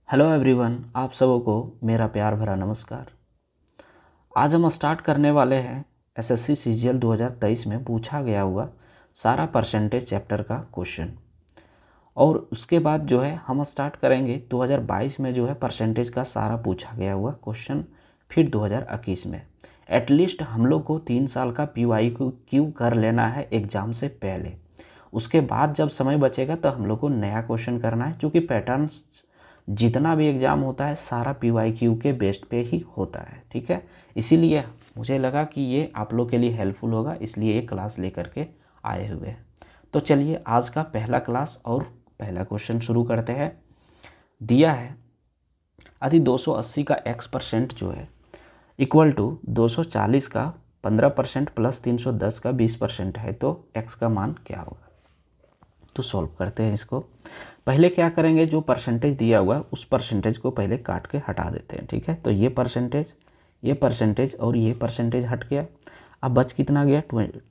Hello everyone, आप सबों को मेरा प्यार भरा नमस्कार। आज हम स्टार्ट करने वाले हैं एसएससी सीजीएल 2023 में पूछा गया हुआ सारा परसेंटेज चैप्टर का क्वेश्चन। और उसके बाद जो है हम स्टार्ट करेंगे 2022 में जो है परसेंटेज का सारा पूछा गया हुआ क्वेश्चन, फिर 2021 में। एटलीस्ट हम लोग को 3 साल का PYQ कर लेना है एग्ज़ाम से पहले। उसके बाद जब समय बचेगा तो हम लोग को नया क्वेश्चन करना है, क्योंकि पैटर्न जितना भी एग्ज़ाम होता है सारा PYQ के बेस्ड पे ही होता है। ठीक है, इसीलिए मुझे लगा कि ये आप लोग के लिए हेल्पफुल होगा, इसलिए ये क्लास लेकर के आए हुए हैं। तो चलिए आज का पहला क्लास और पहला क्वेश्चन शुरू करते हैं। दिया है यदि 280 का x% जो है इक्वल टू 240 का 15% प्लस 310 का 20% है, तो x का मान क्या होगा। तो सॉल्व करते हैं इसको। पहले क्या करेंगे, जो परसेंटेज दिया हुआ है उस परसेंटेज को पहले काट के हटा देते हैं। ठीक है, तो ये परसेंटेज और ये परसेंटेज हट गया। अब बच कितना गया,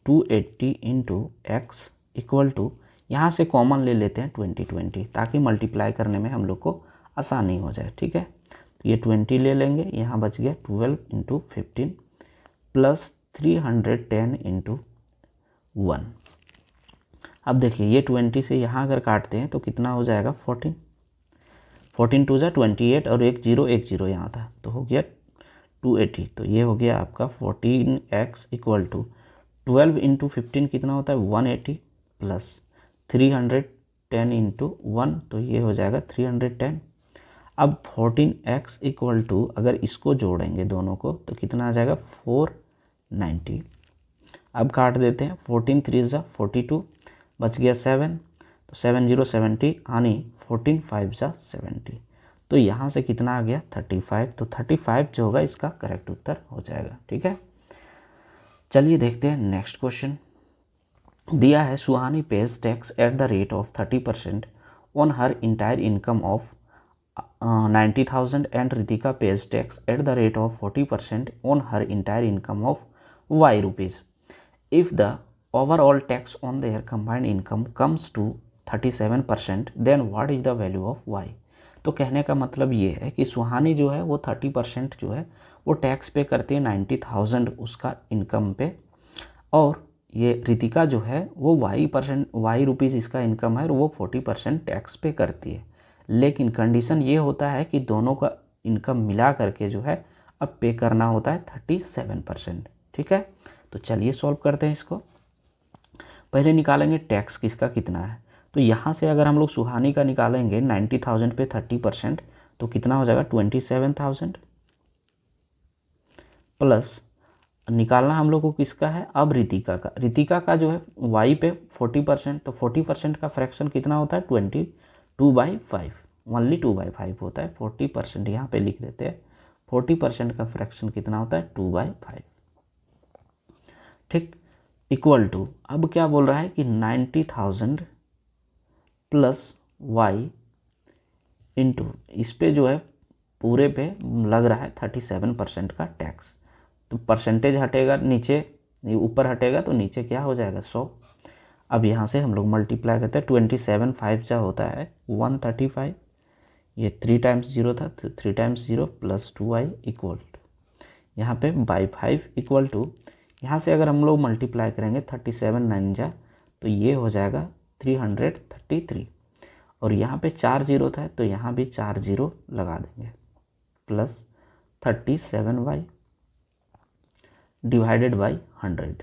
280 इंटू एक्स इक्वल टू, यहाँ से कॉमन ले लेते हैं 20, ताकि मल्टीप्लाई करने में हम लोग को आसानी हो जाए। ठीक है, तो ये 20 ले लेंगे, यहाँ बच गया 12 इंटू 15 प्लस 310 इंटू 1। अब देखिए ये 20 से यहाँ अगर काटते हैं तो कितना हो जाएगा, 14 टू जा 28 और एक जीरो यहाँ था तो हो गया 280। तो ये हो गया आपका 14x इक्वल टू 12 इंटू 15 कितना होता है 180 प्लस 310 इंटू 1, तो ये हो जाएगा 310। अब 14x इक्वल टू अगर इसको जोड़ेंगे दोनों को तो कितना आ जाएगा 490। अब काट देते हैं, 14 3 जा 42, बच गया 7, तो 7 0 70 यानी 14 5 जा 70। तो यहाँ से कितना आ गया 35, तो 35 जो होगा इसका करेक्ट उत्तर हो जाएगा। ठीक है, चलिए देखते हैं नेक्स्ट क्वेश्चन। दिया है Suhani pays tax at the rate of 30% on her entire income of 90,000 and Ritika pays tax at the rate of 40% on her entire income of Y rupees. If the overall tax on their combined income comes to 37%, then what is the value of Y। तो कहने का मतलब ये है कि सुहानी जो है वो 30% जो है वो टैक्स पे करती है 90,000 उसका इनकम पे, और ये रितिका जो है वो Y रुपीज़ इसका इनकम है और वो 40% टैक्स पे करती है। लेकिन कंडीशन ये होता है कि दोनों का इनकम मिला करके जो है अब पे करना होता है 37%। ठीक है, तो चलिए सॉल्व करते हैं इसको। पहले निकालेंगे टैक्स किसका कितना है, तो यहाँ से अगर हम लोग सुहानी का निकालेंगे 90,000 पे 30%, तो कितना हो जाएगा 27,000 प्लस निकालना हम लोग को किसका है अब रितिका का जो है वाई पे 40%, तो 40% का फ्रैक्शन कितना होता है 22/5, ओनली 2/5 होता है। 40% यहाँ पे लिख देते हैं, 40% का फ्रैक्शन कितना होता है 2/5। ठीक, इक्वल टू अब क्या बोल रहा है कि 90,000 प्लस वाई इंटू इस पे जो है पूरे पे लग रहा है 37% का टैक्स। तो परसेंटेज हटेगा नीचे, ऊपर हटेगा तो नीचे क्या हो जाएगा 100। अब यहाँ से हम लोग मल्टीप्लाई करते हैं, 27 5 जा होता है 135, ये 3 टाइम्स 0 था तो 3 टाइम्स 0 प्लस 2y इक्वल यहाँ पे बाई 5 इक्वल टू, यहाँ से अगर हम लोग मल्टीप्लाई करेंगे 37 9 जा तो ये हो जाएगा 333, और यहाँ पे 4 जीरो था तो यहाँ भी 4 जीरो लगा देंगे, प्लस 37y डिवाइडेड बाई 100।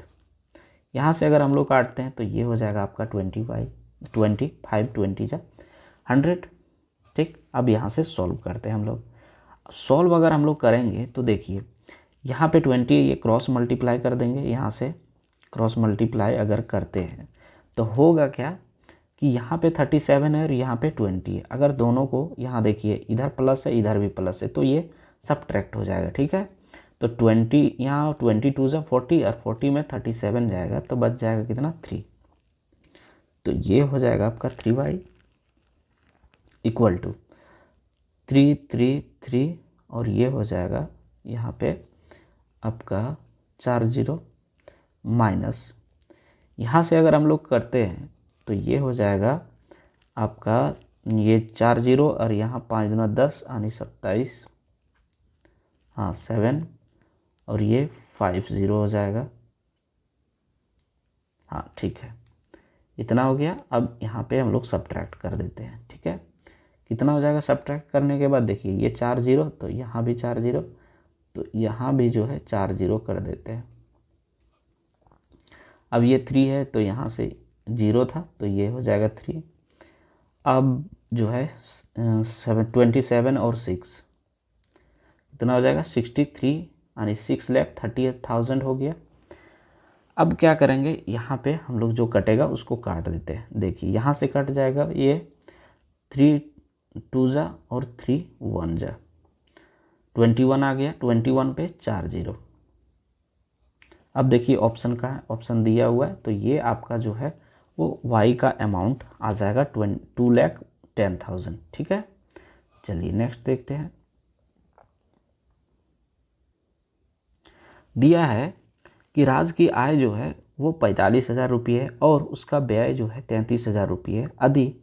यहाँ से अगर हम लोग काटते हैं तो ये हो जाएगा आपका 20 जा 100। ठीक, अब यहाँ से सॉल्व करते हैं हम लोग। सॉल्व अगर हम लोग करेंगे तो देखिए यहाँ पे 20 ये क्रॉस मल्टीप्लाई कर देंगे, यहाँ से क्रॉस मल्टीप्लाई अगर करते हैं तो होगा क्या कि यहाँ पे 37 है और यहाँ पे 20 है। अगर दोनों को यहाँ देखिए इधर प्लस है इधर भी प्लस है तो ये सब्ट्रैक्ट हो जाएगा। ठीक है, तो 20 यहाँ 22 जा 40 और 40 में 37 जाएगा तो बच जाएगा कितना 3, तो ये हो जाएगा आपका 3y इक्वल टू 333, और ये हो जाएगा यहाँ पे आपका 4 जीरो माइनस, यहाँ से अगर हम लोग करते हैं तो ये हो जाएगा आपका ये 4 जीरो और यहाँ 5 दूना 10 यानी 27, हाँ 7, और ये 5 जीरो हो जाएगा। हाँ ठीक है, इतना हो गया। अब यहाँ पे हम लोग सब्ट्रैक्ट कर देते हैं, ठीक है। कितना हो जाएगा सब्ट्रैक्ट करने के बाद? देखिए ये 4 जीरो, तो यहाँ भी 4 जीरो, तो यहाँ भी जो है 4 जीरो कर देते हैं। अब ये 3 है तो यहाँ से 0 था तो ये हो जाएगा 3। अब जो है 27 और 6 इतना हो जाएगा 63, यानी 6,30,000 हो गया। अब क्या करेंगे, यहाँ पे हम लोग जो कटेगा उसको काट देते हैं। देखिए यहाँ से कट जाएगा ये 3 2 जा और 3 1 जा, 21 आ गया। 21 पे 4 जीरो। अब देखिए ऑप्शन का है, ऑप्शन दिया हुआ है, तो ये आपका जो है वो वाई का अमाउंट आ जाएगा 2,10,000, ठीक है। चलिए नेक्स्ट देखते हैं। दिया है कि राज की आय जो है वो 45,000 रुपये है और उसका व्यय जो है 33,000 रुपये है। यदि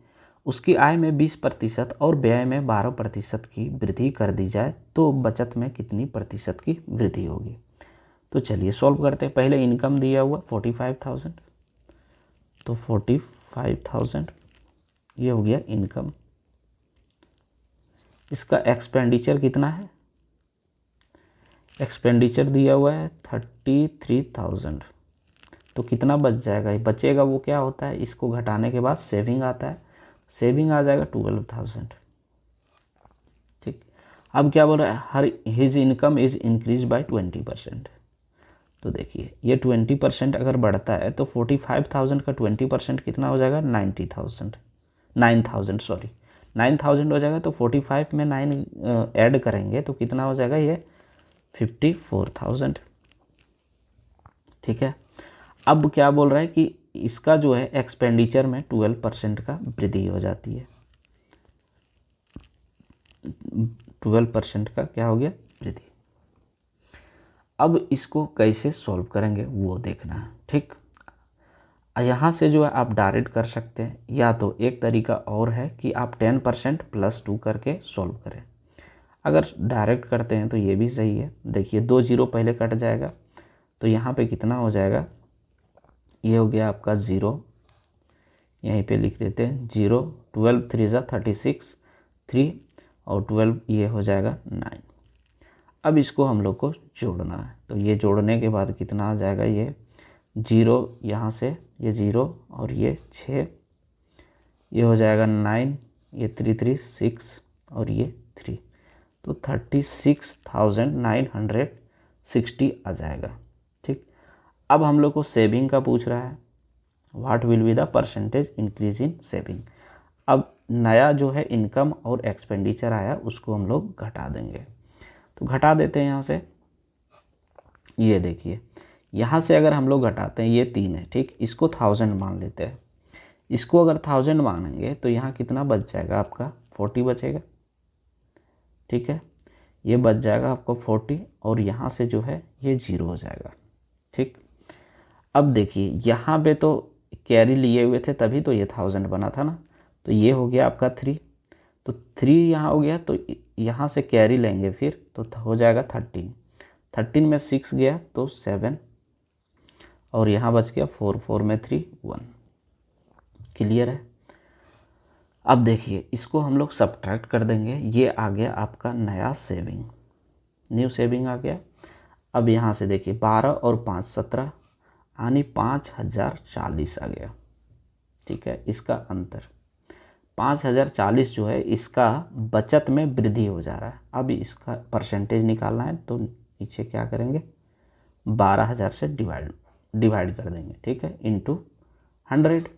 उसकी आय में 20% और व्यय में 12% की वृद्धि कर दी जाए तो बचत में कितनी प्रतिशत की वृद्धि होगी? तो चलिए सॉल्व करते हैं। पहले इनकम दिया हुआ 45,000, तो 45,000 ये हो गया इनकम। इसका एक्सपेंडिचर कितना है? एक्सपेंडिचर दिया हुआ है 33,000, तो कितना बच जाएगा? बचेगा वो क्या होता है, इसको घटाने के बाद सेविंग आता है, सेविंग आ जाएगा 12,000, ठीक। अब क्या बोल रहा है, her his income is increase by 20%। तो देखिए ये 20% अगर बढ़ता है तो 45,000 का 20% कितना हो जाएगा? 9,000 सॉरी 9,000 हो जाएगा। तो 45 में 9 ऐड करेंगे तो कितना हो जाएगा? ये 54,000, ठीक है। अब क्या बोल रहा है कि इसका जो है एक्सपेंडिचर में 12% का वृद्धि हो जाती है। 12% का क्या हो गया? वृद्धि। अब इसको कैसे सॉल्व करेंगे वो देखना है, ठीक। यहाँ से जो है आप डायरेक्ट कर सकते हैं, या तो एक तरीका और है कि आप 10% + 2 करके सॉल्व करें। अगर डायरेक्ट करते हैं तो ये भी सही है। देखिए 2 जीरो पहले कट जाएगा तो यहाँ पे कितना हो जाएगा? ये हो गया आपका 0, यहीं पे लिख देते हैं 0। 12 3 ज़ा 36, 3 और 12 ये हो जाएगा 9। अब इसको हम लोग को जोड़ना है, तो ये जोड़ने के बाद कितना आ जाएगा? ये 0 यहाँ से ये 0 और ये 6, ये हो जाएगा 9, ये 3 3 6 और ये 3, तो 36,960 आ जाएगा, ठीक। अब हम लोग को सेविंग का पूछ रहा है, what will be the percentage increase in saving. अब नया जो है इनकम और एक्सपेंडिचर आया उसको हम लोग घटा देंगे, तो घटा देते हैं यहाँ से। ये देखिए यहाँ से अगर हम लोग घटाते हैं, ये 3 है, ठीक। इसको 1000 मान लेते हैं। इसको अगर 1000 मानेंगे तो यहाँ कितना बच जाएगा आपका? 40 बचेगा, ठीक है। ये बच जाएगा आपको 40 और यहाँ से जो है ये 0 हो जाएगा, ठीक। अब देखिए यहाँ पे तो कैरी लिए हुए थे तभी तो ये 1000 बना था ना, तो ये हो गया आपका 3, तो 3 यहाँ हो गया, तो यहाँ से कैरी लेंगे फिर तो हो जाएगा 13। 13 में 6 गया तो 7 और यहाँ बच गया 4, 4 में 3 1। क्लियर है? अब देखिए इसको हम लोग सब्ट्रैक्ट कर देंगे, ये आ गया आपका नया सेविंग, न्यू सेविंग आ गया। अब यहाँ से देखिए 12 और 5 17, यानी 5,040 आ गया, ठीक है। इसका अंतर 5,040 जो है इसका बचत में वृद्धि हो जा रहा है। अब इसका परसेंटेज निकालना है तो नीचे क्या करेंगे? 12,000 से डिवाइड कर देंगे, ठीक है, इंटू 100।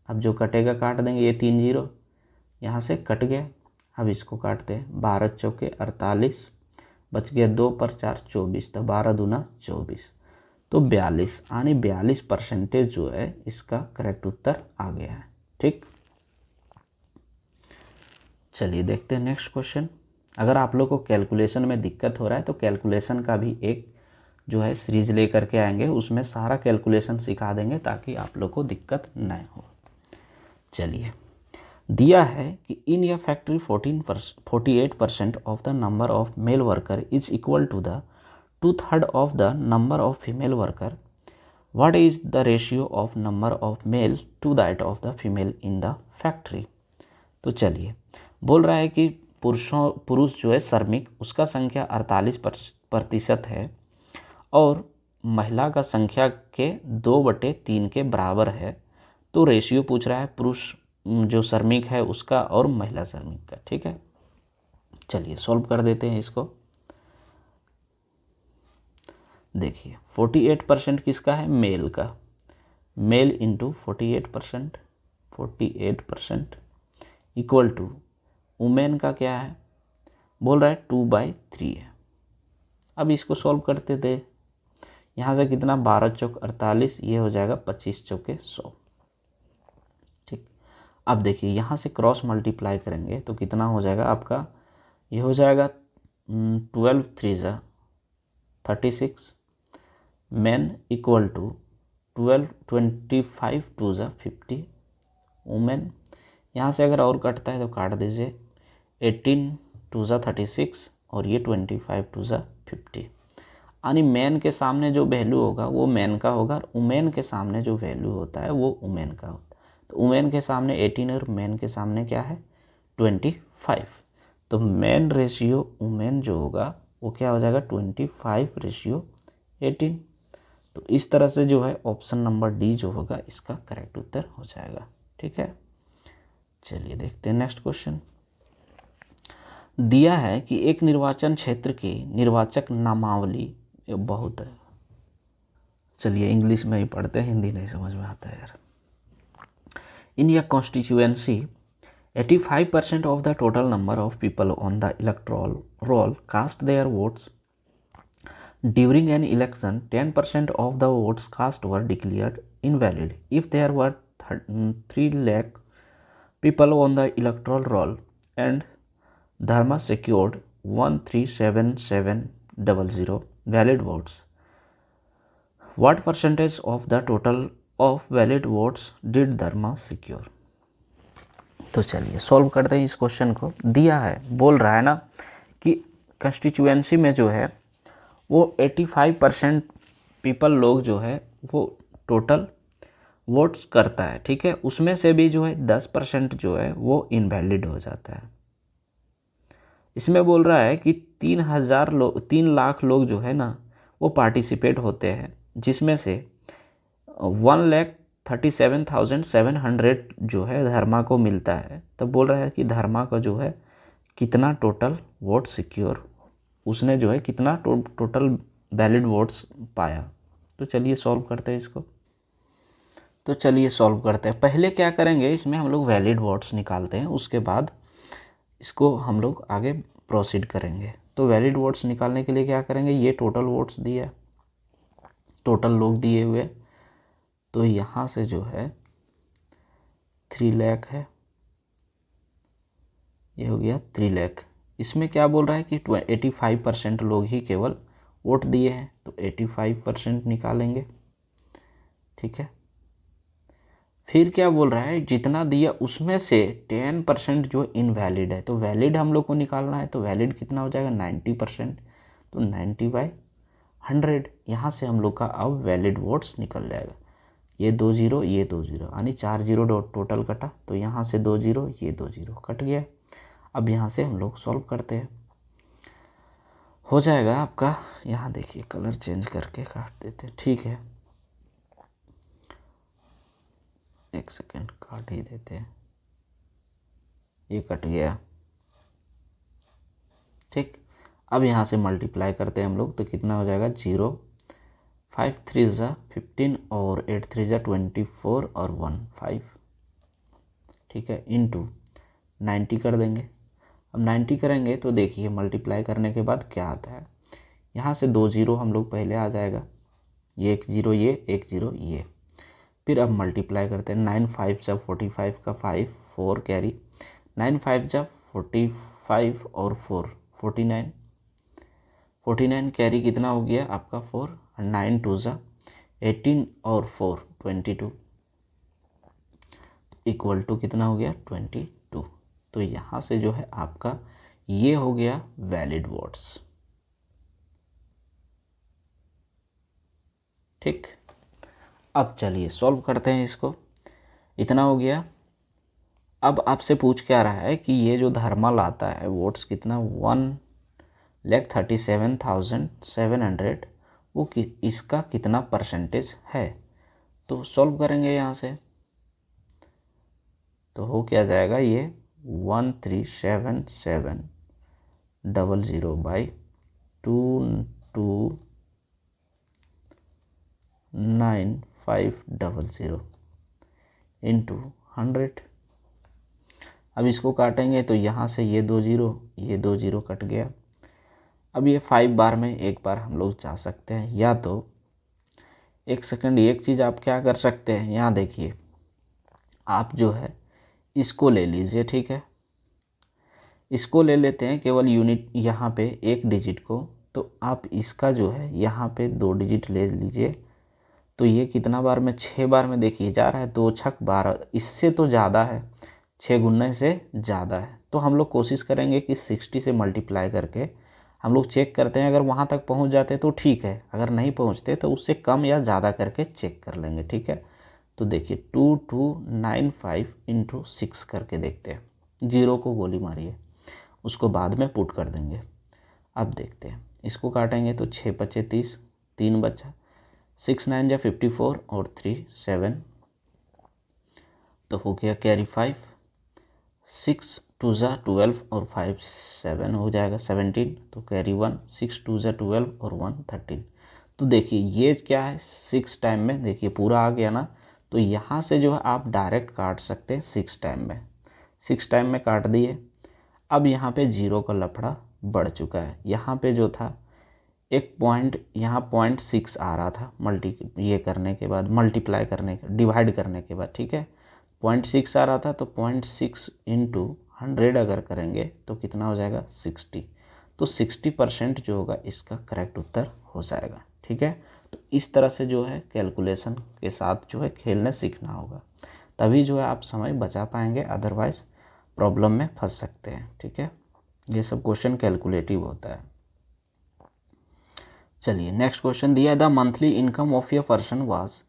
अब जो कटेगा काट देंगे, ये 3 जीरो यहाँ से कट गया। अब इसको काटते हैं, 12 चौके 48, बच गया 2 पर 4 24, तो 12 दूना 24, तो 42, यानी 42% जो है इसका करेक्ट उत्तर आ गया है, ठीक। चलिए देखते हैं नेक्स्ट क्वेश्चन। अगर आप लोग को कैलकुलेशन में दिक्कत हो रहा है तो कैलकुलेशन का भी एक जो है सीरीज लेकर के आएंगे, उसमें सारा कैलकुलेशन सिखा देंगे ताकि आप लोग को दिक्कत न हो। चलिए दिया है कि in a factory 48% of the number of male worker is equal to the 2/3 of the number of female worker. What is the ratio of number of male to that of the female in the factory. तो चलिए, बोल रहा है कि पुरुष जो है श्रमिक, उसका संख्या 48% है और महिला का संख्या के 2/3 के बराबर है. तो रेशियो पूछ रहा है पुरुष जो श्रमिक है उसका और महिला श्रमिक का. ठीक है, चलिए सॉल्व कर देते हैं इसको. देखिए 48% किसका है, मेल का. Male into 48% equal to women का क्या है, बोल रहा है 2/3 है. अब इसको सॉल्व करते थे. यहाँ से कितना, 12 चौक 48, ये हो जाएगा 25 चौके 100. ठीक, अब देखिए यहाँ से क्रॉस मल्टीप्लाई करेंगे तो कितना हो जाएगा आपका, ये हो जाएगा 12 3 36 मैन इक्वल टू 12 25 2 50 वुमेन. यहाँ से अगर और कटता है तो काट दीजिए. 18 2 36 और ये 25 2 50. यानी मैन के सामने जो वैल्यू होगा वो मैन का होगा और वुमेन के सामने जो वैल्यू होता है वो वुमेन का होता है. तो वुमेन के सामने 18 और मैन के सामने क्या है, 25. तो मैन रेशियो वुमेन जो होगा वो क्या हो जाएगा, 25/18. तो इस तरह से जो है ऑप्शन नंबर डी जो होगा इसका करेक्ट उत्तर हो जाएगा. ठीक है, चलिए देखते हैं नेक्स्ट क्वेश्चन. दिया है कि एक निर्वाचन क्षेत्र की निर्वाचक नामावली, ये बहुत है, चलिए इंग्लिश में ही पढ़ते हैं, हिंदी नहीं समझ में आता है यार. इन या constituency 85% of the total number of people on the electoral roll cast their votes. During an election, 10% of the votes cast were declared invalid. If there were 3 lakh people on the electoral roll and Dharma secured 137700 valid votes, what percentage of the total of valid votes did Dharma secure? तो चलिए solve करते हैं इस question को. दिया है, बोल रहा है ना कि कंस्टिट्यूएंसी में जो है वो 85% पीपल लोग जो है वो टोटल वोट्स करता है. ठीक है, उसमें से भी जो है 10% जो है वो इनवैलिड हो जाता है. इसमें बोल रहा है कि 3 लाख लोग जो है ना वो पार्टिसिपेट होते हैं, जिसमें से 1,37,700 जो है धर्मा को मिलता है. तो बोल रहा है कि धर्मा का जो है कितना टोटल वोट सिक्योर, उसने जो है कितना टोटल वैलिड वोट्स पाया. तो चलिए सॉल्व करते हैं इसको. तो चलिए सॉल्व करते हैं. पहले क्या करेंगे, इसमें हम लोग वैलिड वोट्स निकालते हैं, उसके बाद इसको हम लोग आगे प्रोसीड करेंगे. तो वैलिड वोट्स निकालने के लिए क्या करेंगे, ये टोटल वोट्स दिए, टोटल लोग दिए हुए. तो यहाँ से जो है 3 लाख है, ये हो गया 3 लाख. इसमें क्या बोल रहा है कि 85% लोग ही केवल वोट दिए हैं, तो 85% निकालेंगे. ठीक है, फिर क्या बोल रहा है, जितना दिया उसमें से 10% जो इनवैलिड है, तो वैलिड हम लोग को निकालना है. तो वैलिड कितना हो जाएगा, 90%. तो 90/100. यहाँ से हम लोग का अब वैलिड वोट्स निकल जाएगा. ये 2 0, ये 2 0, यानी 4 0 टोटल कटा. तो यहाँ से 2 0, ये 2 0 कट गया. अब यहाँ से हम लोग सॉल्व करते हैं. हो जाएगा आपका, यहाँ देखिए कलर चेंज करके काट देते हैं. ठीक है, एक सेकेंड काट ही देते हैं. ये कट गया. ठीक, अब यहाँ से मल्टीप्लाई करते हैं हम लोग. तो कितना हो जाएगा, 0 5 3 15 और 8 3 24 और 1 5. ठीक है, इंटू 90 कर देंगे. अब 90 करेंगे तो देखिए मल्टीप्लाई करने के बाद क्या आता है. यहाँ से 2 0 हम लोग पहले आ जाएगा, ये 1 0, ये 1 0, ये. फिर अब मल्टीप्लाई करते हैं. 9 5 45 का 5 4 कैरी, 9 5 45 और 4 49. 49 कैरी कितना हो गया आपका 4. 9 2 18 और 4 22 इक्वल टू कितना हो गया 22. तो यहाँ से जो है आपका ये हो गया वैलिड वोट्स। ठीक, अब चलिए सॉल्व करते हैं इसको। इतना हो गया। अब आपसे पूछ क्या रहा है कि ये जो धर्मल आता है वोट्स कितना 1,37,700, वो इसका कितना परसेंटेज है। तो सॉल्व करेंगे यहाँ से, तो हो क्या जाएगा ये 137,700 बाई 229,500 इंटू 100। अब इसको काटेंगे तो यहाँ से ये 2 जीरो कट गया। अब ये 5 बार में एक बार हम लोग जा सकते हैं, या तो एक सेकंड, एक चीज़ आप क्या कर सकते हैं, यहाँ देखिए आप जो है इसको ले लीजिए। ठीक है, इसको ले लेते हैं केवल यूनिट यहाँ पे एक डिजिट को, तो आप इसका जो है यहाँ पे 2 डिजिट ले लीजिए। तो ये कितना बार में, 6 बार में देखिए जा रहा है, 2 छक 12, इससे तो ज़्यादा है, 6 गुना से ज़्यादा है। तो हम लोग कोशिश करेंगे कि 60 से मल्टीप्लाई करके हम लोग चेक करते हैं, अगर वहाँ तक पहुँच जाते तो ठीक है, अगर नहीं पहुँचते तो उससे कम या ज़्यादा करके चेक कर लेंगे। ठीक है, तो देखिए 2295 इंटू 6 करके देखते हैं, 0 को गोली मारिए, उसको बाद में पुट कर देंगे। अब देखते हैं, इसको काटेंगे तो 6 पचे 30, 3 बचा, 6 9 जा 54 और 3 7, तो हो गया कैरी 5, 6 2 जा 12 और 5 7 हो जाएगा 17, तो कैरी 1, 6 2 जा 12 और 1 13। तो देखिए ये क्या है 6 टाइम में, देखिए पूरा आ गया ना। तो यहाँ से जो है आप डायरेक्ट काट सकते हैं 6 टाइम में, 6 टाइम में काट दिए। अब यहाँ पे 0 का लफड़ा बढ़ चुका है, यहाँ पे जो था एक पॉइंट, यहाँ 0.6 आ रहा था ये करने के बाद, मल्टीप्लाई करने के, डिवाइड करने के बाद। ठीक है, 0.6 आ रहा था, तो 0.6 इंटू 100 अगर करेंगे तो कितना हो जाएगा 60। तो 60% जो होगा इसका करेक्ट उत्तर हो जाएगा। ठीक है, तो इस तरह से जो है कैलकुलेशन के साथ जो है खेलने सीखना होगा, तभी जो है आप समय बचा पाएंगे, अदरवाइज प्रॉब्लम में फंस सकते हैं। ठीक है, ये सब क्वेश्चन कैलकुलेटिव होता है। चलिए नेक्स्ट क्वेश्चन दिया, the monthly income of a person was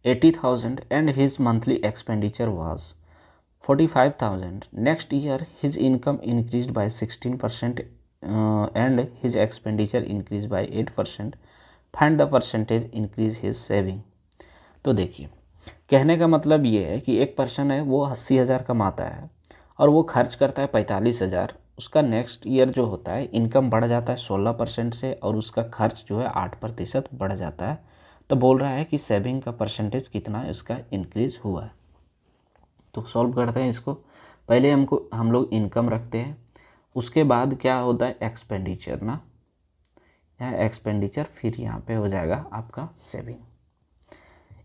80,000 and his monthly expenditure was 45,000। Next year his income increase by 16% and his expenditure increase by 8%। Find the percentage increase his saving. तो देखिए कहने का मतलब ये है कि एक पर्सन है, वो 80,000 कमाता है और वो खर्च करता है 45,000। उसका नेक्स्ट ईयर जो होता है इनकम बढ़ जाता है 16% से और उसका खर्च जो है 8% बढ़ जाता है। तो बोल रहा है कि सेविंग का परसेंटेज कितना इसका इंक्रीज हुआ है। तो सॉल्व करते हैं इसको। पहले हम लोग इनकम रखते हैं, उसके बाद क्या होता है एक्सपेंडिचर ना, यहाँ एक्सपेंडिचर, फिर यहाँ पे हो जाएगा आपका सेविंग।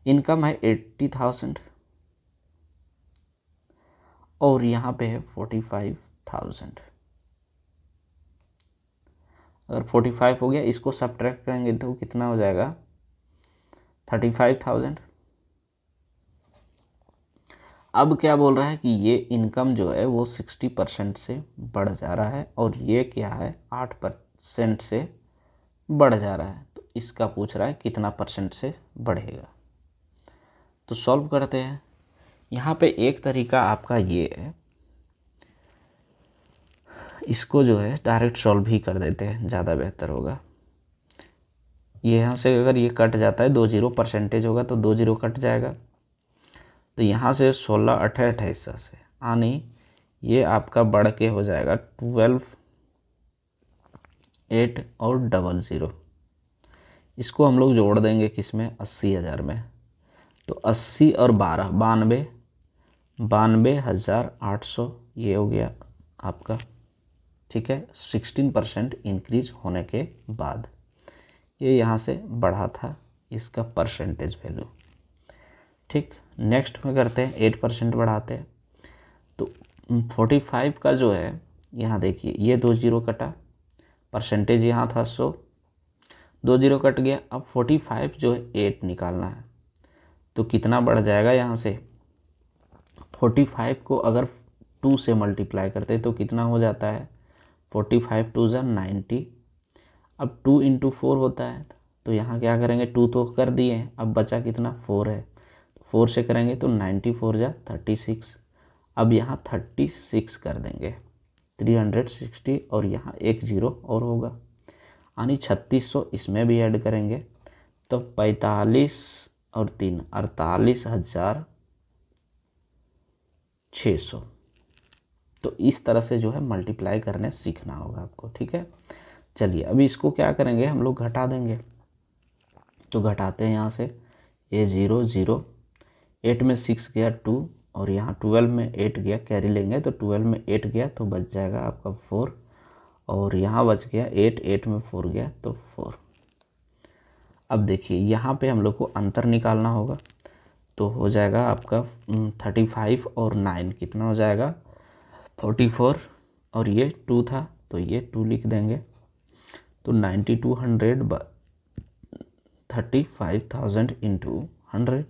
इनकम है 80,000 और यहाँ पे है 45,000। अगर 45 हो गया, इसको सब्ट्रैक्ट करेंगे तो कितना हो जाएगा 35,000। अब क्या बोल रहा है कि ये इनकम जो है वो 60% से बढ़ जा रहा है और ये क्या है 8% से बढ़ जा रहा है। तो इसका पूछ रहा है कितना परसेंट से बढ़ेगा। तो सॉल्व करते हैं। यहाँ पे एक तरीका आपका ये है, इसको जो है डायरेक्ट सॉल्व ही कर देते हैं, ज़्यादा बेहतर होगा। ये यहाँ से अगर ये कट जाता है 2 0 परसेंटेज होगा तो 2 0 कट जाएगा। तो यहाँ से 16 18 28 से आनी, ये आपका बढ़ के हो जाएगा 12 8 और 00। इसको हम लोग जोड़ देंगे किस में 80,000 में। तो 80 और 12 92,800 ये हो गया आपका। ठीक है, 16% इंक्रीज होने के बाद ये यहाँ से बढ़ा था इसका परसेंटेज वैल्यू। ठीक, नेक्स्ट में करते हैं 8% बढ़ाते हैं। तो 45 का जो है यहाँ देखिए ये 2 0 कटा, परसेंटेज यहाँ था 100, 2 0 कट गया। अब 45 जो है 8 निकालना है, तो कितना बढ़ जाएगा यहाँ से 45 को अगर 2 से मल्टीप्लाई करते हैं तो कितना हो जाता है 45 टू ज़ा 90। अब 2 इंटू 4 होता है तो यहाँ क्या करेंगे 2 तो कर दिए हैं, अब बचा कितना 4 है, 4 से करेंगे तो 94 जा 36। अब यहाँ 36 कर देंगे 360 और यहाँ एक जीरो और होगा यानी 3600 इसमें भी ऐड करेंगे तो 45 और 3 48,600। तो इस तरह से जो है मल्टीप्लाई करने सीखना होगा आपको, ठीक है। चलिए अभी इसको क्या करेंगे हम लोग घटा देंगे, तो घटाते हैं यहाँ से ये 0 0, 8 में 6 गया 2 और यहाँ 12 में 8 गया, कैरी लेंगे तो 12 में 8 गया तो बच जाएगा आपका 4 और यहाँ बच गया 8, 8 में 4 गया तो 4। अब देखिए यहाँ पे हम लोग को अंतर निकालना होगा तो हो जाएगा आपका 35 और 9 कितना हो जाएगा 44 और ये 2 था तो ये 2 लिख देंगे तो 9200 35,000 इंटू 100।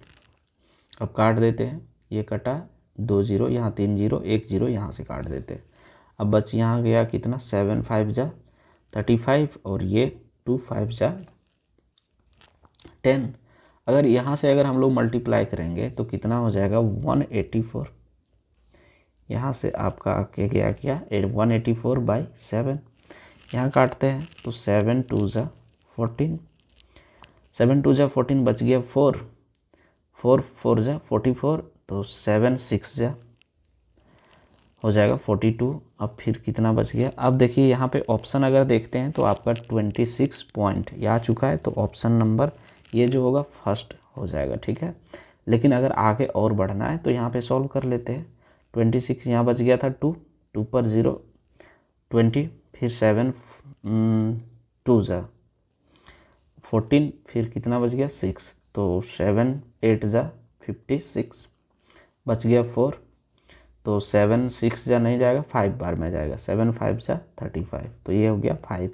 अब काट देते हैं, ये कटा 2 जीरो, यहाँ 3 जीरो, 1 जीरो यहाँ से काट देते हैं। अब बच यहाँ गया कितना 7 5 जा 35 और ये 2 5 जा 10। अगर यहाँ से अगर हम लोग मल्टीप्लाई करेंगे तो कितना हो जाएगा 184। यहाँ से आपका आके गया क्या 184 बाई 7। यहाँ काटते हैं तो 7 2 जा 14, 7 2 जा 14 बच गया 4, 4 4 जा 44 तो 7 6 जा हो जाएगा 42। अब फिर कितना बच गया, अब देखिए यहाँ पे ऑप्शन अगर देखते हैं तो आपका 26 पॉइंट आ चुका है तो ऑप्शन नंबर ये जो होगा फर्स्ट हो जाएगा, ठीक है। लेकिन अगर आगे और बढ़ना है तो यहाँ पे सॉल्व कर लेते हैं। 26 यहाँ बच गया था 2, 2 पर 0 20, फिर 7 2 जा 14, फिर कितना बच गया 6 तो 7 8 जा 56 बच गया 4 तो 7 6 जा नहीं जाएगा 5 बार में जाएगा 7 5 जा 35 तो ये हो गया 5।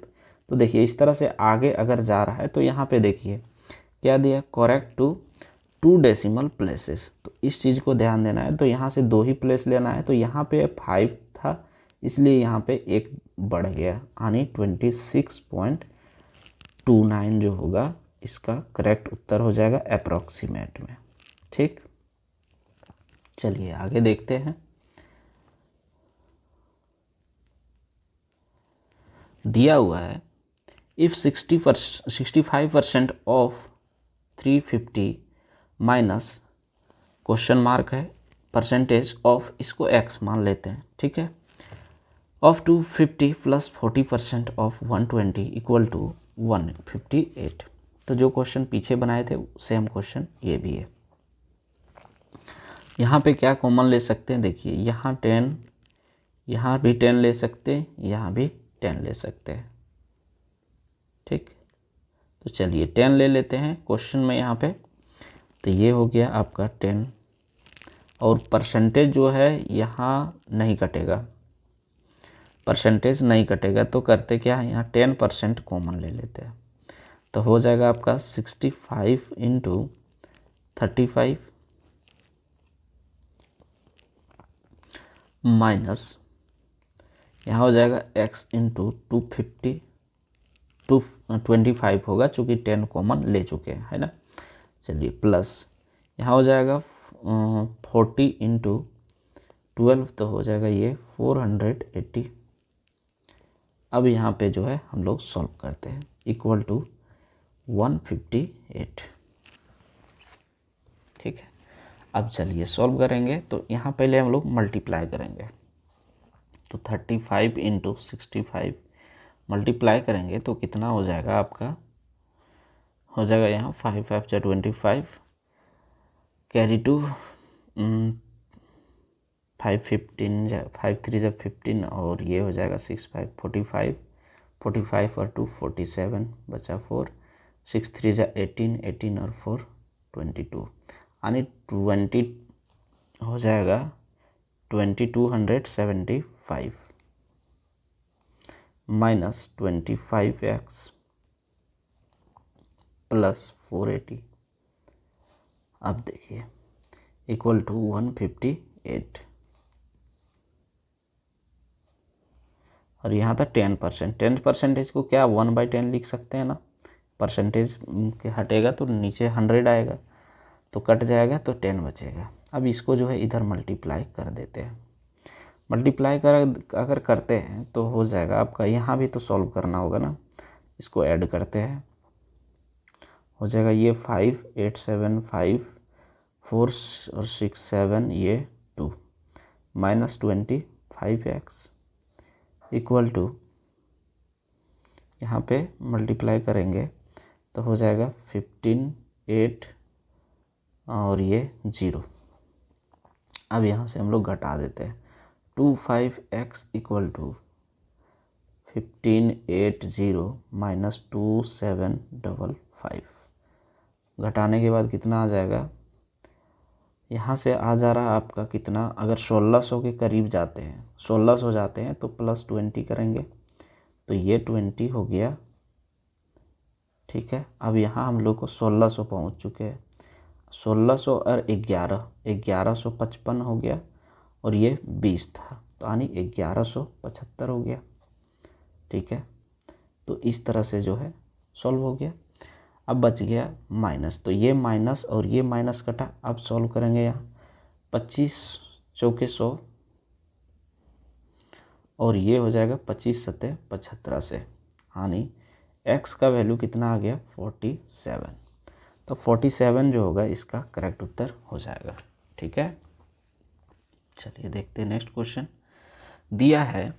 तो देखिए इस तरह से आगे अगर जा रहा है तो यहाँ पे देखिए क्या दिया करेक्ट टू 2 डेसिमल प्लेसेस, तो इस चीज़ को ध्यान देना है। तो यहाँ से 2 ही प्लेस लेना है तो यहाँ पे 5 था इसलिए यहाँ पे एक बढ़ गया यानी 26.29 जो होगा इसका करेक्ट उत्तर हो जाएगा अप्रॉक्सीमेट में, ठीक। चलिए आगे देखते हैं। दिया हुआ है if 65% of 350 minus question mark है परसेंटेज ऑफ, इसको x मान लेते हैं, ठीक है, of 250 plus 40% of 120 equal to 158। तो जो क्वेश्चन पीछे बनाए थे सेम क्वेश्चन ये भी है। यहाँ पे क्या कॉमन ले सकते हैं, देखिए यहाँ 10, यहाँ भी 10 ले सकते हैं, यहाँ भी 10 ले सकते हैं, ठीक। तो चलिए 10 ले लेते हैं क्वेश्चन में यहाँ पे, तो ये हो गया आपका 10 और परसेंटेज जो है यहाँ नहीं कटेगा, परसेंटेज नहीं कटेगा तो करते क्या है यहाँ 10% कॉमन ले लेते हैं तो हो जाएगा आपका 65 इंटू 35 माइनस यहाँ हो जाएगा x इंटू 250 25 होगा चूँकि 10 कॉमन ले चुके हैं, है ना। चलिए प्लस यहाँ हो जाएगा 40 इंटू 12 तो हो जाएगा ये 480। अब यहाँ पे जो है हम लोग सॉल्व करते हैं इक्वल टू 158, ठीक है। अब चलिए सॉल्व करेंगे तो यहाँ पहले हम लोग मल्टीप्लाई करेंगे तो 35 इंटू 65 मल्टीप्लाई करेंगे तो कितना हो जाएगा आपका, हो जाएगा यहाँ 5 5 जा 25 कैरी टू 5 15 जा 5 3 जा 15 और ये हो जाएगा 6 5 45 45 और 2 47 बचा 4 6 3 जा 18 18 और 4 22 यानी 20 हो जाएगा 2275 माइनस 25x प्लस 480। अब देखिए इक्वल टू 158। और यहाँ था 10%। 10% को क्या 1/10 लिख सकते हैं ना, परसेंटेज के हटेगा तो नीचे 100 आएगा, तो कट जाएगा तो 10 बचेगा। अब इसको जो है इधर मल्टीप्लाई कर देते हैं। मल्टीप्लाई अगर करते हैं तो हो जाएगा आपका, यहाँ भी तो सॉल्व करना होगा ना, इसको ऐड करते हैं, हो जाएगा ये 5, 8, 7, 5, 4 और 6, 7, ये 2 माइनस 25x इक्वल टू, यहाँ पे मल्टीप्लाई करेंगे तो हो जाएगा 15, 8 और ये 0। अब यहाँ से हम लोग घटा देते हैं, 25x इक्वल टू 1580 माइनस 2755। घटाने के बाद कितना आ जाएगा, यहाँ से आ जा रहा है आपका कितना, अगर 1600 के करीब जाते हैं, 1600 जाते हैं तो प्लस 20 करेंगे तो ये 20 हो गया। ठीक है, अब यहाँ हम लोग को 1600 पहुँच चुके हैं, 1600 और 1155 हो गया, और ये 20 था तो यानी 1175 हो गया। ठीक है, तो इस तरह से जो है सॉल्व हो गया। अब बच गया माइनस, तो ये माइनस और ये माइनस कटा। अब सॉल्व करेंगे, यहाँ 25 चौके 100 और ये हो जाएगा 25 सत्ते 75 से, यानी x का वैल्यू कितना आ गया 47। तो 47 जो होगा इसका करेक्ट उत्तर हो जाएगा। ठीक है, चलिए देखते हैं नेक्स्ट क्वेश्चन। दिया है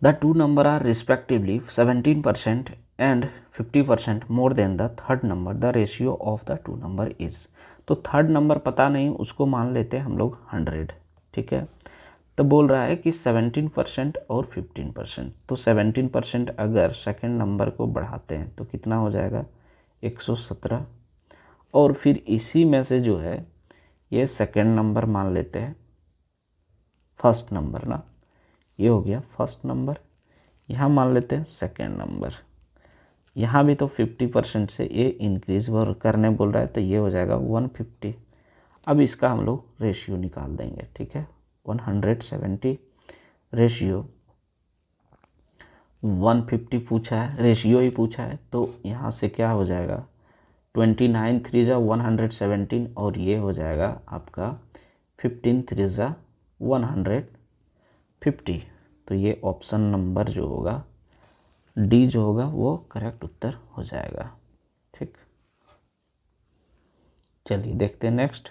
the two number are respectively 17% and 50% more than the third number, the ratio of the two number is. तो थर्ड नंबर पता नहीं, उसको मान लेते हैं हम लोग 100। ठीक है, तो बोल रहा है कि 17% और 15%। तो 17% अगर सेकेंड नंबर को बढ़ाते हैं तो कितना हो जाएगा 117, और फिर इसी में से जो है ये सेकेंड नंबर मान लेते हैं, फर्स्ट नंबर ना, ये हो गया फर्स्ट नंबर, यहाँ मान लेते हैं सेकेंड नंबर, यहाँ भी तो 50% से ये इंक्रीज करने बोल रहा है तो ये हो जाएगा 150। अब इसका हम लोग रेशियो निकाल देंगे। ठीक है, 170 रेशियो 150 पूछा है, रेशियो ही पूछा है, तो यहाँ से क्या हो जाएगा 29 3 जा 117, और ये हो जाएगा आपका 15 3 जा 150। तो ये ऑप्शन नंबर जो होगा डी जो होगा वो करेक्ट उत्तर हो जाएगा। ठीक, चलिए देखते हैं नेक्स्ट।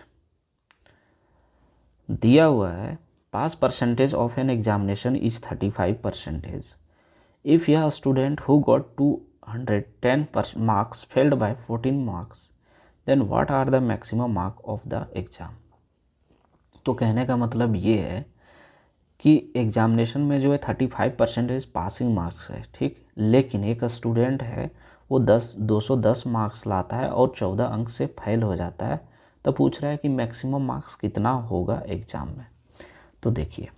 दिया हुआ है pass percentage of an examination is 35%। If यह student who got 210 marks failed by 14 marks, then what are the maximum mark of the exam. तो कहने का मतलब ये है कि एग्जामिनेशन में जो है 35% पासिंग मार्क्स है। ठीक, लेकिन एक स्टूडेंट है वो 210 मार्क्स लाता है और 14 अंक से फेल हो जाता है, तो पूछ रहा है कि मैक्सिमम मार्क्स कितना होगा एग्ज़ाम में। तो देखिए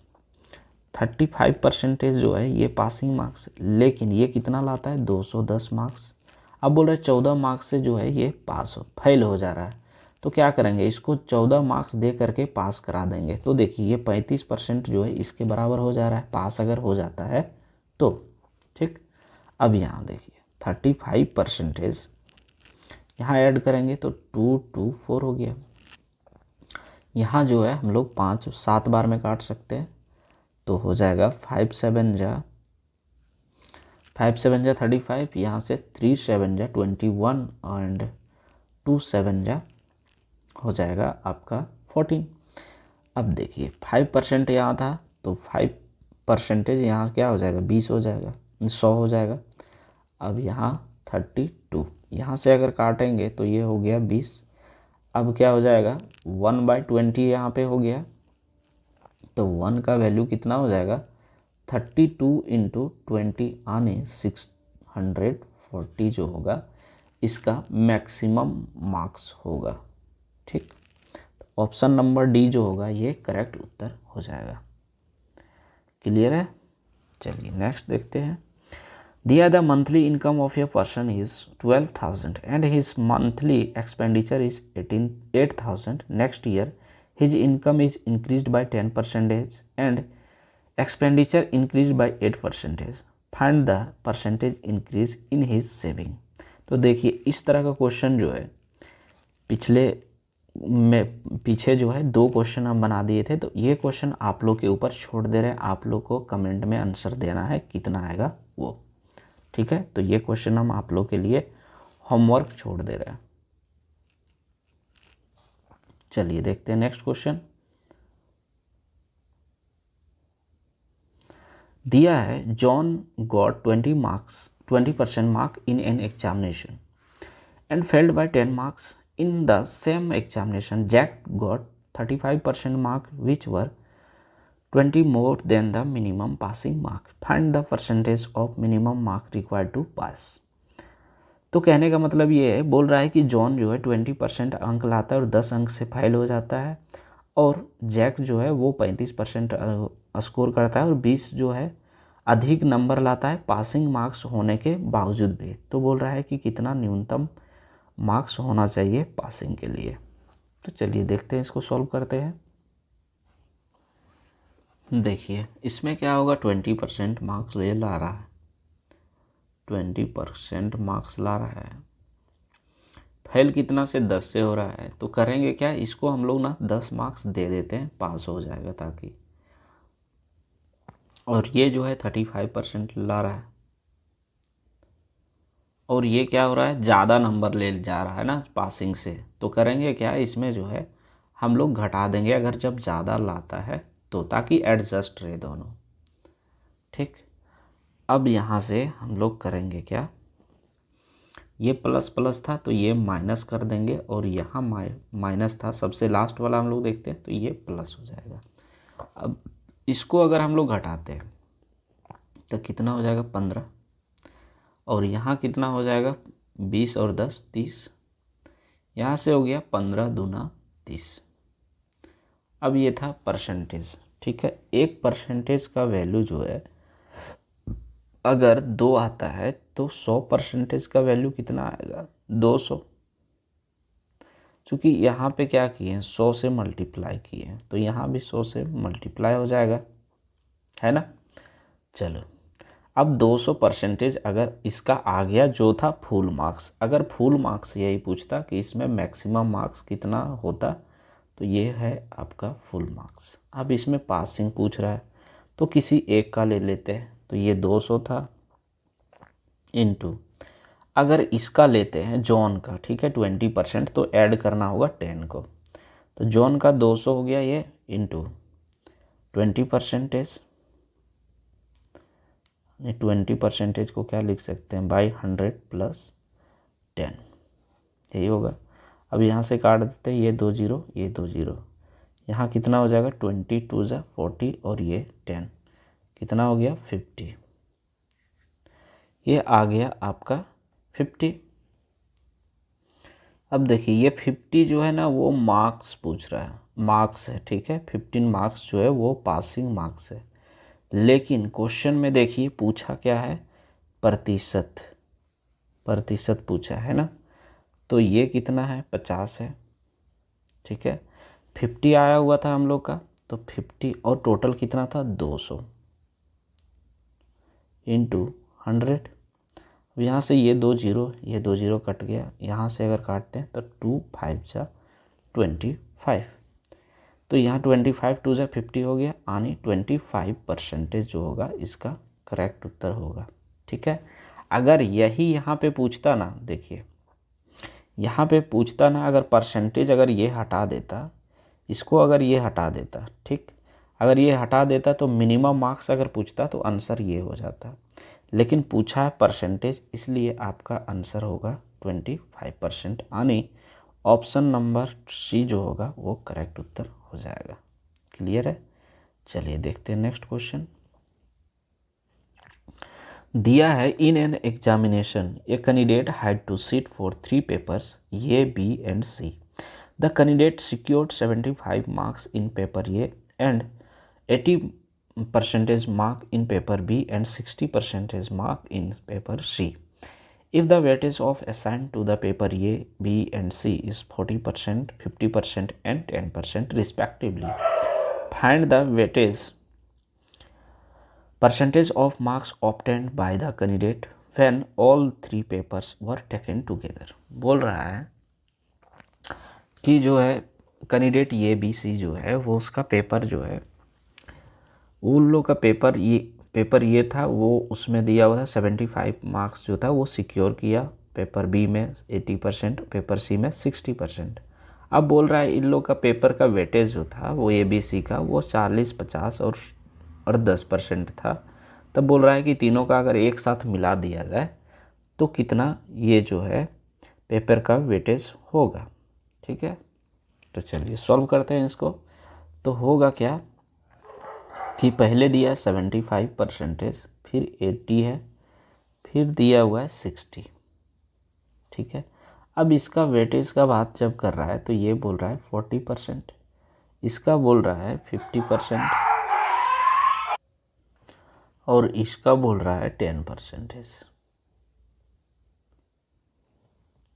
35% जो है ये पासिंग मार्क्स, लेकिन ये कितना लाता है 210 मार्क्स। अब बोल रहे 14 मार्क्स से जो है ये फेल हो जा रहा है, तो क्या करेंगे, इसको 14 मार्क्स दे करके पास करा देंगे। तो देखिए ये 35% जो है इसके बराबर हो जा रहा है, पास अगर हो जाता है तो। ठीक, अब यहाँ देखिए 35% यहाँ ऐड करेंगे तो 224 हो गया। यहाँ जो है हम लोग 7 बार में काट सकते हैं, तो हो जाएगा 5 7 जा 35, यहाँ से 3 7 जा 21 एंड 2 7 जा हो जाएगा आपका 14। अब देखिए 5% यहाँ था तो 5% यहाँ क्या हो जाएगा 20 हो जाएगा, 100 हो जाएगा। अब यहाँ 32, यहाँ से अगर काटेंगे तो ये हो गया 20। अब क्या हो जाएगा 1/20 यहाँ पे हो गया, तो 1 का वैल्यू कितना हो जाएगा 32 × 20 आने 640 जो होगा इसका मैक्सिमम मार्क्स होगा। ठीक, तो ऑप्शन नंबर डी जो होगा ये करेक्ट उत्तर हो जाएगा। क्लियर है, चलिए नेक्स्ट देखते हैं। दिया the monthly income of a person is 12,000 and his monthly expenditure is 8,000। Next year his income is increased by 10% and expenditure increase by 8%, find the percentage increase in his saving. तो देखिए इस तरह का question जो है पीछे जो है 2 क्वेश्चन हम बना दिए थे, तो ये क्वेश्चन आप लोग के ऊपर छोड़ दे रहे हैं, आप लोग को कमेंट में आंसर देना है कितना आएगा वो, ठीक है। तो ये क्वेश्चन हम आप लोग के लिए होमवर्क छोड़ दे रहे हैं। चलिए देखते हैं नेक्स्ट क्वेश्चन। दिया है John got 20% mark in an examination and failed by 10 marks in the same examination. Jack got 35% mark which were 20 more than the minimum passing mark. Find the percentage of minimum mark required to pass. तो कहने का मतलब ये है, बोल रहा है कि जॉन जो है 20% अंक लाता है और 10 अंक से फेल हो जाता है, और जैक जो है वो 35% स्कोर करता है और 20 जो है अधिक नंबर लाता है पासिंग मार्क्स होने के बावजूद भी। तो बोल रहा है कि कितना न्यूनतम मार्क्स होना चाहिए पासिंग के लिए। तो चलिए देखते हैं, इसको सॉल्व करते हैं। देखिए इसमें क्या होगा, 20% मार्क्स ये ला रहा है, 20% मार्क्स ला रहा है, फेल कितना से 10 से हो रहा है। तो करेंगे क्या, इसको हम लोग ना 10 मार्क्स दे देते हैं, पास हो जाएगा ताकि, और ये जो है 35% ला रहा है, और ये क्या हो रहा है, ज़्यादा नंबर ले जा रहा है ना पासिंग से। तो करेंगे क्या, इसमें जो है हम लोग घटा देंगे अगर जब ज़्यादा लाता है तो, ताकि एडजस्ट रहे दोनों, ठीक। अब यहाँ से हम लोग करेंगे क्या, ये प्लस प्लस था तो ये माइनस कर देंगे, और यहाँ माइनस था, सबसे लास्ट वाला हम लोग देखते हैं, तो ये प्लस हो जाएगा। अब इसको अगर हम लोग घटाते हैं तो कितना हो जाएगा, 15, और यहाँ कितना हो जाएगा, 20 और 10 30, यहाँ से हो गया 15 दूना 30। अब ये था परसेंटेज, ठीक है। एक परसेंटेज का वैल्यू जो है अगर 2 आता है तो 100% का वैल्यू कितना आएगा, 200। चूँकि यहाँ पे क्या किए हैं, 100 से मल्टीप्लाई किए हैं, तो यहाँ भी 100 से मल्टीप्लाई हो जाएगा, है ना। चलो अब 200% अगर इसका आ गया जो था फुल मार्क्स, अगर फुल मार्क्स यही पूछता कि इसमें मैक्सिमम मार्क्स कितना होता, तो ये है आपका फुल मार्क्स। अब इसमें पासिंग पूछ रहा है तो किसी एक का ले लेते हैं, तो ये 200 था, इनटू अगर इसका लेते हैं जॉन का, ठीक है 20%, तो ऐड करना होगा 10 को, तो जॉन का 200 हो गया ये, इनटू 20%, 20% को क्या लिख सकते हैं, बाई 100 + 10, यही होगा। अब यहाँ से काट देते हैं, ये 2 0 ये 2 0, यहाँ कितना हो जाएगा, 20 2 = 40 और ये 10, कितना हो गया 50, ये आ गया आपका 50। अब देखिए ये 50 जो है ना वो मार्क्स पूछ रहा है, मार्क्स है, ठीक है। 15 मार्क्स जो है वो पासिंग मार्क्स है, लेकिन क्वेश्चन में देखिए पूछा क्या है, प्रतिशत, प्रतिशत पूछा है ना। तो ये कितना है, 50 है, ठीक है। 50 आया हुआ था हम लोग का, तो 50 और टोटल कितना था, 200 इंटू 100। यहाँ से ये 2 0 ये 2 0 कट गया, यहाँ से अगर काटते हैं तो 2 5 = 25, तो यहाँ 25 2 = 50 हो गया, यानी 25% जो होगा इसका करेक्ट उत्तर होगा, ठीक है। अगर यही यहाँ पे पूछता ना, देखिए यहाँ पे पूछता ना, अगर परसेंटेज अगर ये हटा देता, इसको अगर ये हटा देता, ठीक, अगर ये हटा देता तो मिनिमम मार्क्स अगर पूछता तो आंसर ये हो जाता, लेकिन पूछा है परसेंटेज, इसलिए आपका आंसर होगा 25%, यानी ऑप्शन नंबर सी जो होगा वो करेक्ट उत्तर हो जाएगा। क्लियर है। चलिए देखते हैं नेक्स्ट क्वेश्चन। दिया है, in an examination a candidate had to sit for 3 papers A B and C. The candidate secured 75 marks in paper A and 80% mark in paper B and 60% mark in paper C. If the weightage of assigned to the paper A, B and C is 40%, 50% and 10% respectively, find the weightage percentage of marks obtained by the candidate when all 3 papers were taken together. बोल रहा है कि जो है candidate A B C जो है वो उसका पेपर जो है उन लोग का पेपर ये था, वो उसमें दिया हुआ था 75 मार्क्स जो था वो सिक्योर किया, पेपर बी में 80%, पेपर सी में 60%। अब बोल रहा है इन लोग का पेपर का वेटेज जो था वो ए बी सी का वो 40, 50 और 10% था। तब बोल रहा है कि तीनों का अगर एक साथ मिला दिया जाए तो कितना ये जो है पेपर का वेटेज होगा। ठीक है, तो चलिए सॉल्व करते हैं इसको। तो होगा क्या कि पहले दिया है 75%, फिर 80 है, फिर दिया हुआ है 60। ठीक है, अब इसका वेटेज का बात जब कर रहा है तो ये बोल रहा है 40%, इसका बोल रहा है 50% और इसका बोल रहा है 10%।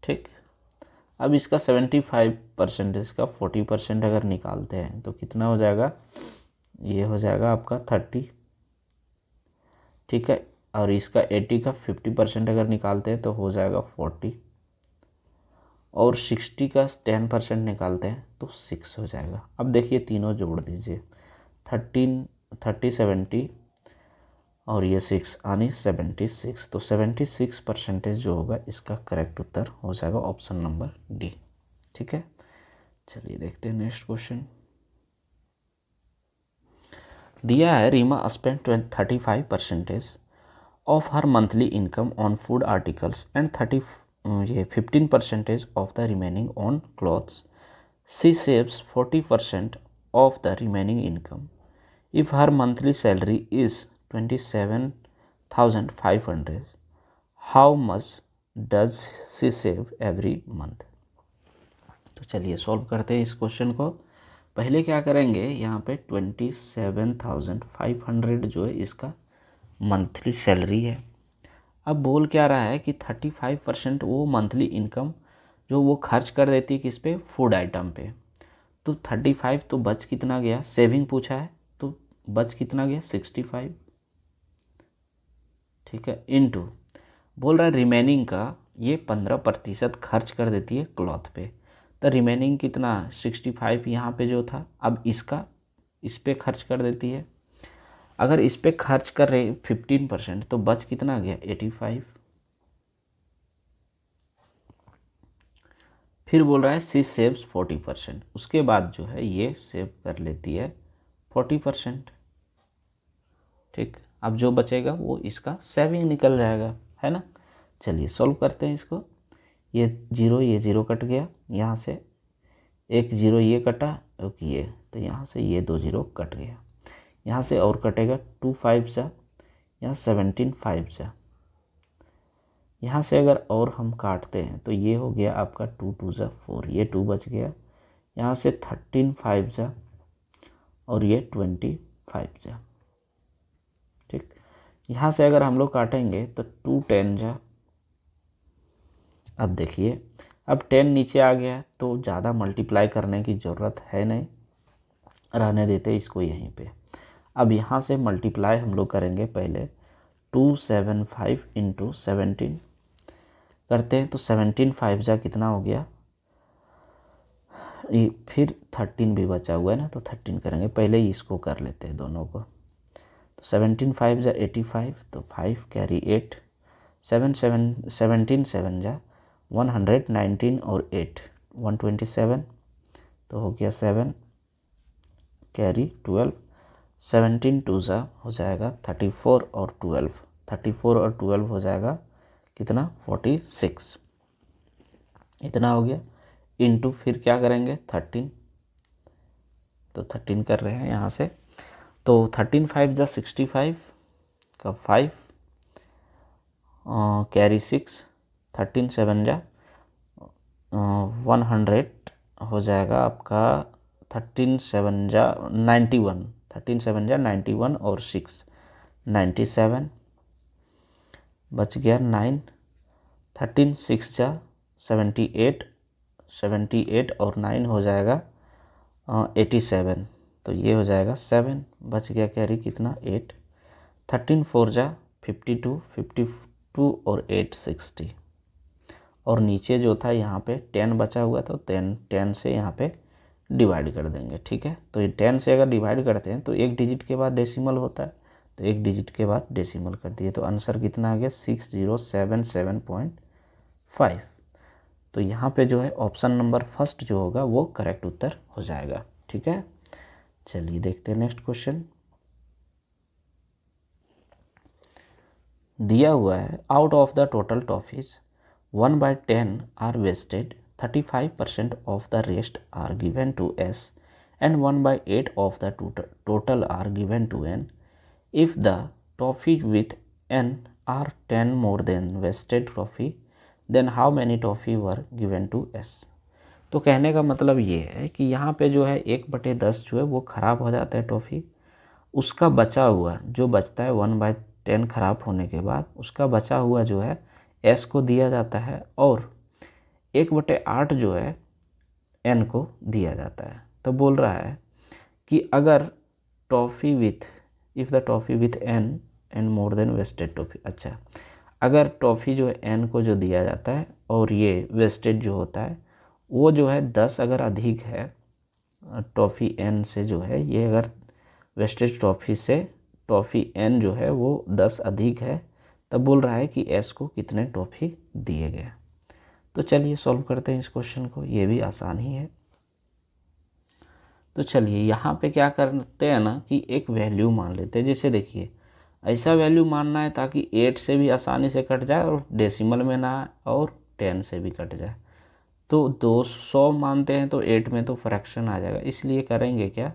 ठीक, अब इसका 75% का 40% अगर निकालते हैं तो कितना हो जाएगा, ये हो जाएगा आपका 30। ठीक है, और इसका 80 का 50% अगर निकालते हैं तो हो जाएगा 40 और 60 का 10% निकालते हैं तो 6 हो जाएगा। अब देखिए तीनों जोड़ दीजिए, 30, 70 और ये 6 यानी 76। तो 76% जो होगा इसका करेक्ट उत्तर हो जाएगा ऑप्शन नंबर डी। ठीक है, चलिए देखते हैं नेक्स्ट क्वेश्चन। दिया है Reema spend 35% of her monthly income on food articles and 15% of the remaining on clothes. She saves 40% of the remaining income. If her monthly salary is 27,500, how much does she save every month. तो चलिए solve करते हैं इस question को। पहले क्या करेंगे, यहाँ पे 27,500 जो है इसका मंथली सैलरी है। अब बोल क्या रहा है कि 35% वो मंथली इनकम जो वो खर्च कर देती है किस पे, फूड आइटम पे। तो 35 तो बच कितना गया, सेविंग पूछा है तो बच कितना गया 65। ठीक है, इनटू बोल रहा है रिमेनिंग का ये 15% खर्च कर देती है क्लॉथ पे। तो रिमेनिंग कितना 65 यहाँ पे जो था, अब इसका इस पे खर्च कर देती है। अगर इस पे खर्च कर रहे 15% तो बच कितना गया 85। फिर बोल रहा है सी सेव्स 40%, उसके बाद जो है ये सेव कर लेती है 40%। ठीक, अब जो बचेगा वो इसका सेविंग निकल जाएगा, है ना। चलिए सॉल्व करते हैं इसको। ये जीरो कट गया, यहाँ से एक जीरो ये कटा, ओके ये, तो यहाँ से ये 2 जीरो कट गया, यहाँ से और कटेगा 2 5 जा, यहाँ 17 5 जा, यहाँ से अगर और हम काटते हैं तो ये हो गया आपका 2 2 जा 4, ये 2 बच गया, यहाँ से 13 5 जा और ये 25 जा। ठीक, यहाँ से अगर हम लोग काटेंगे तो 2 10 जा। अब देखिए, अब 10 नीचे आ गया तो ज़्यादा मल्टीप्लाई करने की ज़रूरत है नहीं, रहने देते इसको यहीं पे। अब यहाँ से मल्टीप्लाई हम लोग करेंगे, पहले 275 इंटू 17 करते हैं तो 17 5 जा कितना हो गया, फिर 13 भी बचा हुआ है ना, तो 13 करेंगे, पहले ही इसको कर लेते हैं दोनों को। तो 17 5 जा 85, तो 5 कैरी 8, 17 7 जा 119 और 8 127, तो हो गया 7 कैरी 12, 17 2 जा हो जाएगा 34 और 12 हो जाएगा कितना 46, इतना हो गया। इनटू फिर क्या करेंगे 13, तो 13 कर रहे हैं यहाँ से, तो 13 5 जा 65 का 5 कैरी 6, 13 7 जा 100 हो जाएगा आपका, 13 7 जा 91, 13 7 जा 91 और 6 97 बच गया 9, 13 6 जा 78, 78 और 9 हो जाएगा 87, तो ये हो जाएगा 7, बच गया कैरी कितना 8, 13 4 जा 52, 52 और 8 60, और नीचे जो था यहाँ पे 10 बचा हुआ था, तो 10 से यहाँ पे डिवाइड कर देंगे। ठीक है, तो ये 10 से अगर डिवाइड करते हैं तो एक डिजिट के बाद डेसिमल होता है, तो एक डिजिट के बाद डेसिमल कर दिए, तो आंसर कितना आ गया 6077.5। तो यहाँ पे जो है ऑप्शन नंबर फर्स्ट जो होगा वो करेक्ट उत्तर हो जाएगा। ठीक है, चलिए देखते हैं नेक्स्ट क्वेश्चन। दिया हुआ है out of the total toffees 1/10 are wasted, 35% of the rest are given to S and 1/8 of the total are given to N. If the toffee with N are 10 more than wasted toffee, then how many toffee were given to S. तो कहने का मतलब ये है कि यहाँ पे जो है 1/10 जो है वो ख़राब हो जाता है टॉफ़ी, उसका बचा हुआ जो बचता है 1/10 ख़राब होने के बाद उसका बचा हुआ जो है एस को दिया जाता है, और 1/8 जो है एन को दिया जाता है। तो बोल रहा है कि अगर toffee with if the toffee with N and more than wasted toffee, अच्छा अगर टॉफ़ी जो है एन को जो दिया जाता है और ये वेस्टेड जो होता है वो जो है 10 अगर अधिक है टॉफ़ी एन से, जो है ये अगर वेस्टेज टॉफ़ी से टॉफ़ी एन जो है वो 10 अधिक है, तब बोल रहा है कि एस को कितने टॉफ़ी दिए गए। तो चलिए सॉल्व करते हैं इस क्वेश्चन को, ये भी आसान ही है। तो चलिए यहाँ पे क्या करते हैं ना कि एक वैल्यू मान लेते हैं। जैसे देखिए ऐसा वैल्यू मानना है ताकि 8 से भी आसानी से कट जाए और डेसिमल में ना और 10 से भी कट जाए। तो 200 मानते हैं तो 8 में तो फ्रैक्शन आ जाएगा, इसलिए करेंगे क्या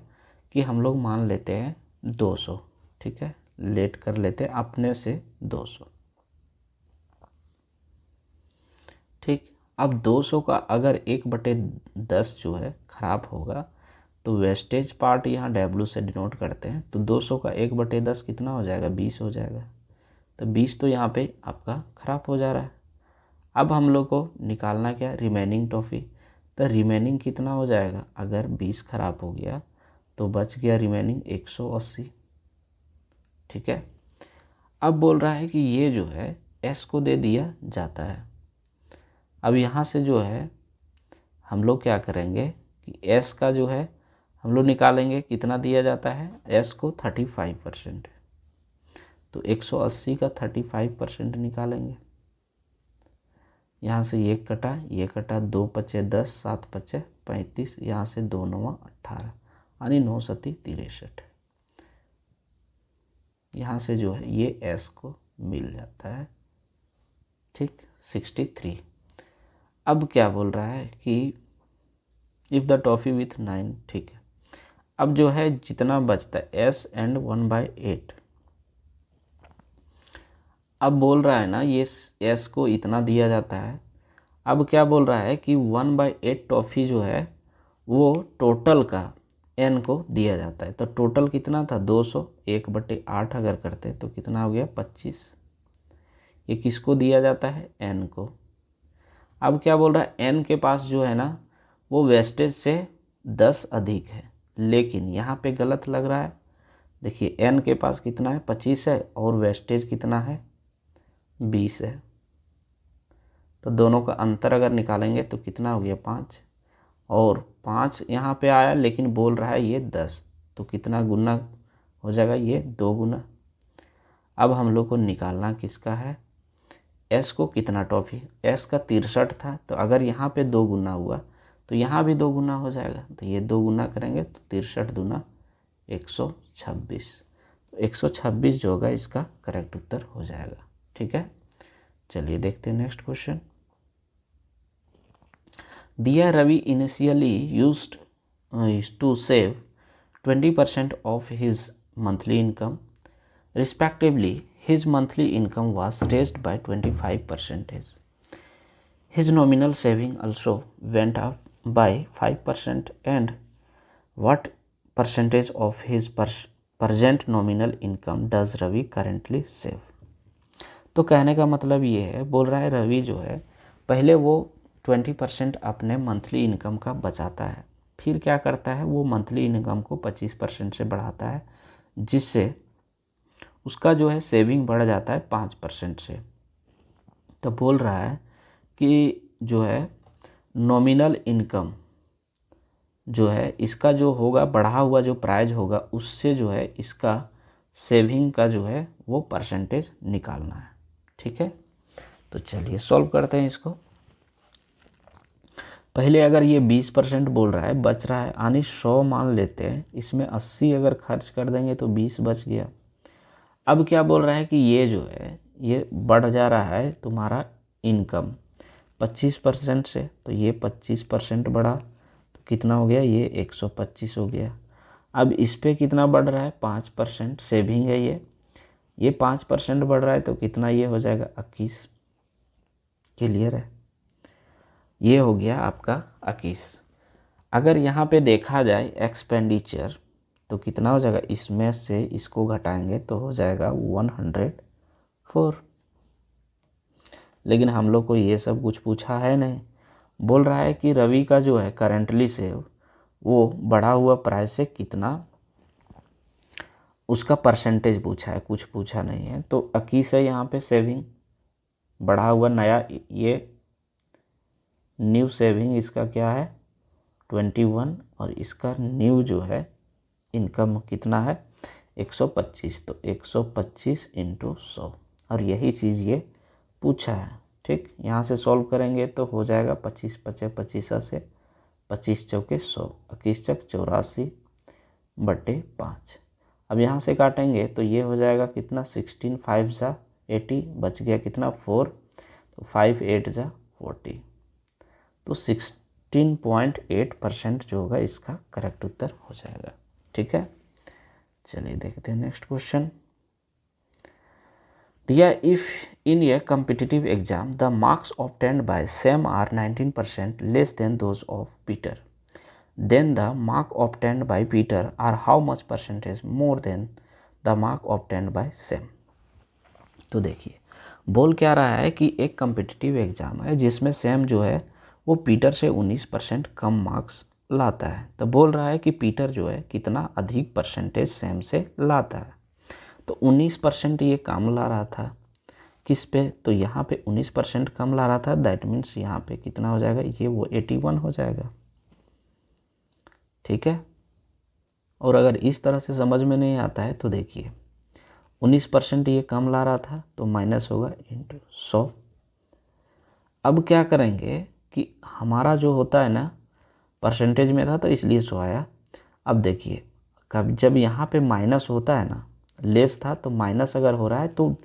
कि हम लोग मान लेते हैं 200। ठीक है, लेट कर लेते हैं अपने से 200। ठीक, अब 200 का अगर 1/10 जो है ख़राब होगा तो वेस्टेज पार्ट यहाँ W से डिनोट करते हैं, तो 200 का 1/10 कितना हो जाएगा 20 हो जाएगा। तो 20 तो यहाँ पे आपका ख़राब हो जा रहा है। अब हम लोग को निकालना क्या, रिमेनिंग टॉफ़ी। तो रिमेनिंग कितना हो जाएगा, अगर 20 ख़राब हो गया तो बच गया रिमेनिंग 180। ठीक है, अब बोल रहा है कि ये जो है एस को दे दिया जाता है। अब यहाँ से जो है हम लोग क्या करेंगे कि एस का जो है हम लोग निकालेंगे, कितना दिया जाता है एस को 35%, तो 180 का 35% निकालेंगे। यहाँ से ये कटा, 2 पचे 10, 7 पचे 35, यहाँ से 2 9 18, यानी 9 सती 63। यहाँ से जो है ये एस को मिल जाता है। ठीक, 63। अब क्या बोल रहा है कि इफ़ द टॉफ़ी विथ 9, ठीक है। अब जो है जितना बचता है एस एंड 1/8, अब बोल रहा है ना ये एस को इतना दिया जाता है। अब क्या बोल रहा है कि 1/8 टॉफ़ी जो है वो टोटल का एन को दिया जाता है। तो टोटल कितना था 200, 1/8 अगर करते तो कितना हो गया 25। ये किसको दिया जाता है, एन को। अब क्या बोल रहा है, एन के पास जो है ना वो वेस्टेज से 10 अधिक है, लेकिन यहाँ पे गलत लग रहा है। देखिए एन के पास कितना है 25 है और वेस्टेज कितना है 20 है, तो दोनों का अंतर अगर निकालेंगे तो कितना हो गया 5, और 5 यहाँ पे आया लेकिन बोल रहा है ये 10, तो कितना गुना हो जाएगा ये 2 गुना। अब हम लोग को निकालना किसका है, एस को कितना टॉफ़ी, एस का 63 था, तो अगर यहाँ पे 2 गुना हुआ तो यहाँ भी 2 गुना हो जाएगा, तो ये 2 गुना करेंगे तो 63 दूना 126, तो 126 जो होगा इसका करेक्ट उत्तर हो जाएगा। ठीक है, चलिए देखते हैं नेक्स्ट क्वेश्चन। दिया Ravi initially used to save 20% of his monthly income. Respectively, his monthly income was raised by 25%. His nominal saving also went up by 5%. And what percentage of his present nominal income does Ravi currently save? तो कहने का मतलब ये है, बोल रहा है रवि जो है पहले वो 20% अपने मंथली इनकम का बचाता है, फिर क्या करता है वो मंथली इनकम को 25% से बढ़ाता है, जिससे उसका जो है सेविंग बढ़ जाता है 5% से। तो बोल रहा है कि जो है नॉमिनल इनकम जो है इसका जो होगा बढ़ा हुआ जो प्राइस होगा उससे जो है इसका सेविंग का जो है वो परसेंटेज निकालना है। ठीक है, तो चलिए सॉल्व करते हैं इसको। पहले अगर ये 20% बोल रहा है बच रहा है, यानी 100 मान लेते हैं, इसमें 80 अगर खर्च कर देंगे तो 20 बच गया। अब क्या बोल रहा है कि ये जो है ये बढ़ जा रहा है तुम्हारा इनकम 25% से, तो ये 25% बढ़ा तो कितना हो गया, ये 125 हो गया। अब इस पे कितना बढ़ रहा है, 5% सेविंग है ये 5% बढ़ रहा है तो कितना ये हो जाएगा 21। क्लियर है, ये हो गया आपका 21। अगर यहाँ पे देखा जाए एक्सपेंडिचर तो कितना हो जाएगा, इसमें से इसको घटाएंगे तो हो जाएगा 104। लेकिन हम लोग को ये सब कुछ पूछा है नहीं, बोल रहा है कि रवि का जो है करेंटली से वो बढ़ा हुआ प्राइस से कितना उसका परसेंटेज पूछा है, कुछ पूछा नहीं है। तो 21 है यहाँ पे सेविंग बढ़ा हुआ, नया ये न्यू सेविंग इसका क्या है 21, और इसका न्यू जो है इनकम कितना है 125। तो 125 इंटू 100, और यही चीज़ ये पूछा है। ठीक, यहाँ से सॉल्व करेंगे तो हो जाएगा 25 पचे 25 से 25 चौके 100, 21 चक 84 बटे 5। अब यहाँ से काटेंगे तो ये हो जाएगा कितना 16 5 जा 80, बच गया कितना 4, तो 5 8 जा 40। तो 16.8% जो होगा इसका करेक्ट उत्तर हो जाएगा। ठीक है, चलिए देखते हैं नेक्स्ट क्वेश्चन। दिया if in a competitive exam the marks obtained by Sam are 19% less than those of Peter, then the mark obtained by Peter are how much percentage more than the mark obtained by Sam. तो देखिए बोल क्या रहा है कि एक competitive exam है जिसमें सैम जो है वो पीटर से 19% कम मार्क्स लाता है। तो बोल रहा है कि पीटर जो है कितना अधिक परसेंटेज सैम से लाता है। तो 19% ये कम ला रहा था किस पे, तो यहाँ पे 19% कम ला रहा था, दैट मीन्स यहाँ पे कितना हो जाएगा, ये वो 81 हो जाएगा। ठीक है, और अगर इस तरह से समझ में नहीं आता है तो देखिए 19% ये कम ला रहा था तो माइनस होगा इंटू 100। अब क्या करेंगे कि हमारा जो होता है ना परसेंटेज में था तो इसलिए 100 आया। अब देखिए कब जब यहाँ पे माइनस होता है ना, लेस था तो माइनस अगर हो रहा है तो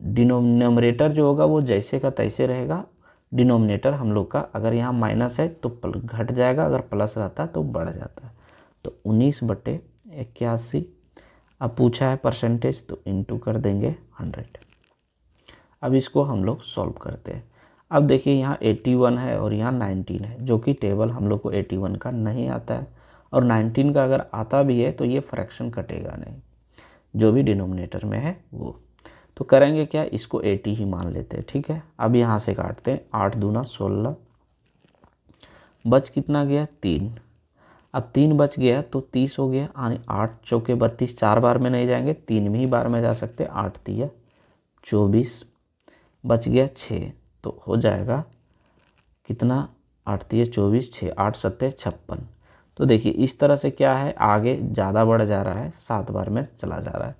डिनोमिनेटर जो होगा वो जैसे का तैसे रहेगा। डिनोमिनेटर हम लोग का अगर यहाँ माइनस है तो घट जाएगा, अगर प्लस रहता तो बढ़ जाता है। तो 19/81। अब पूछा है परसेंटेज तो इंटू कर देंगे 100। अब इसको हम लोग सॉल्व करते हैं। अब देखिए यहाँ 81 है और यहाँ 19 है, जो कि टेबल हम लोग को 81 का नहीं आता है, और 19 का अगर आता भी है तो ये फ्रैक्शन कटेगा नहीं, जो भी डिनोमिनेटर में है वो। तो करेंगे क्या, इसको 80 ही मान लेते हैं। ठीक है, अब यहाँ से काटते हैं, 8 दूना 16, बच कितना गया 3। अब 3 बच गया तो 30 हो गया, यानी 8 चौके 32, 4 बार में नहीं जाएंगे, 3 भी बार में जा सकते। 8 तिया 24, बच गया 6, तो हो जाएगा कितना 8 तिया 24, 6 8 7 56। तो देखिए इस तरह से क्या है आगे ज़्यादा बढ़ जा रहा है, 7 बार में चला जा रहा है।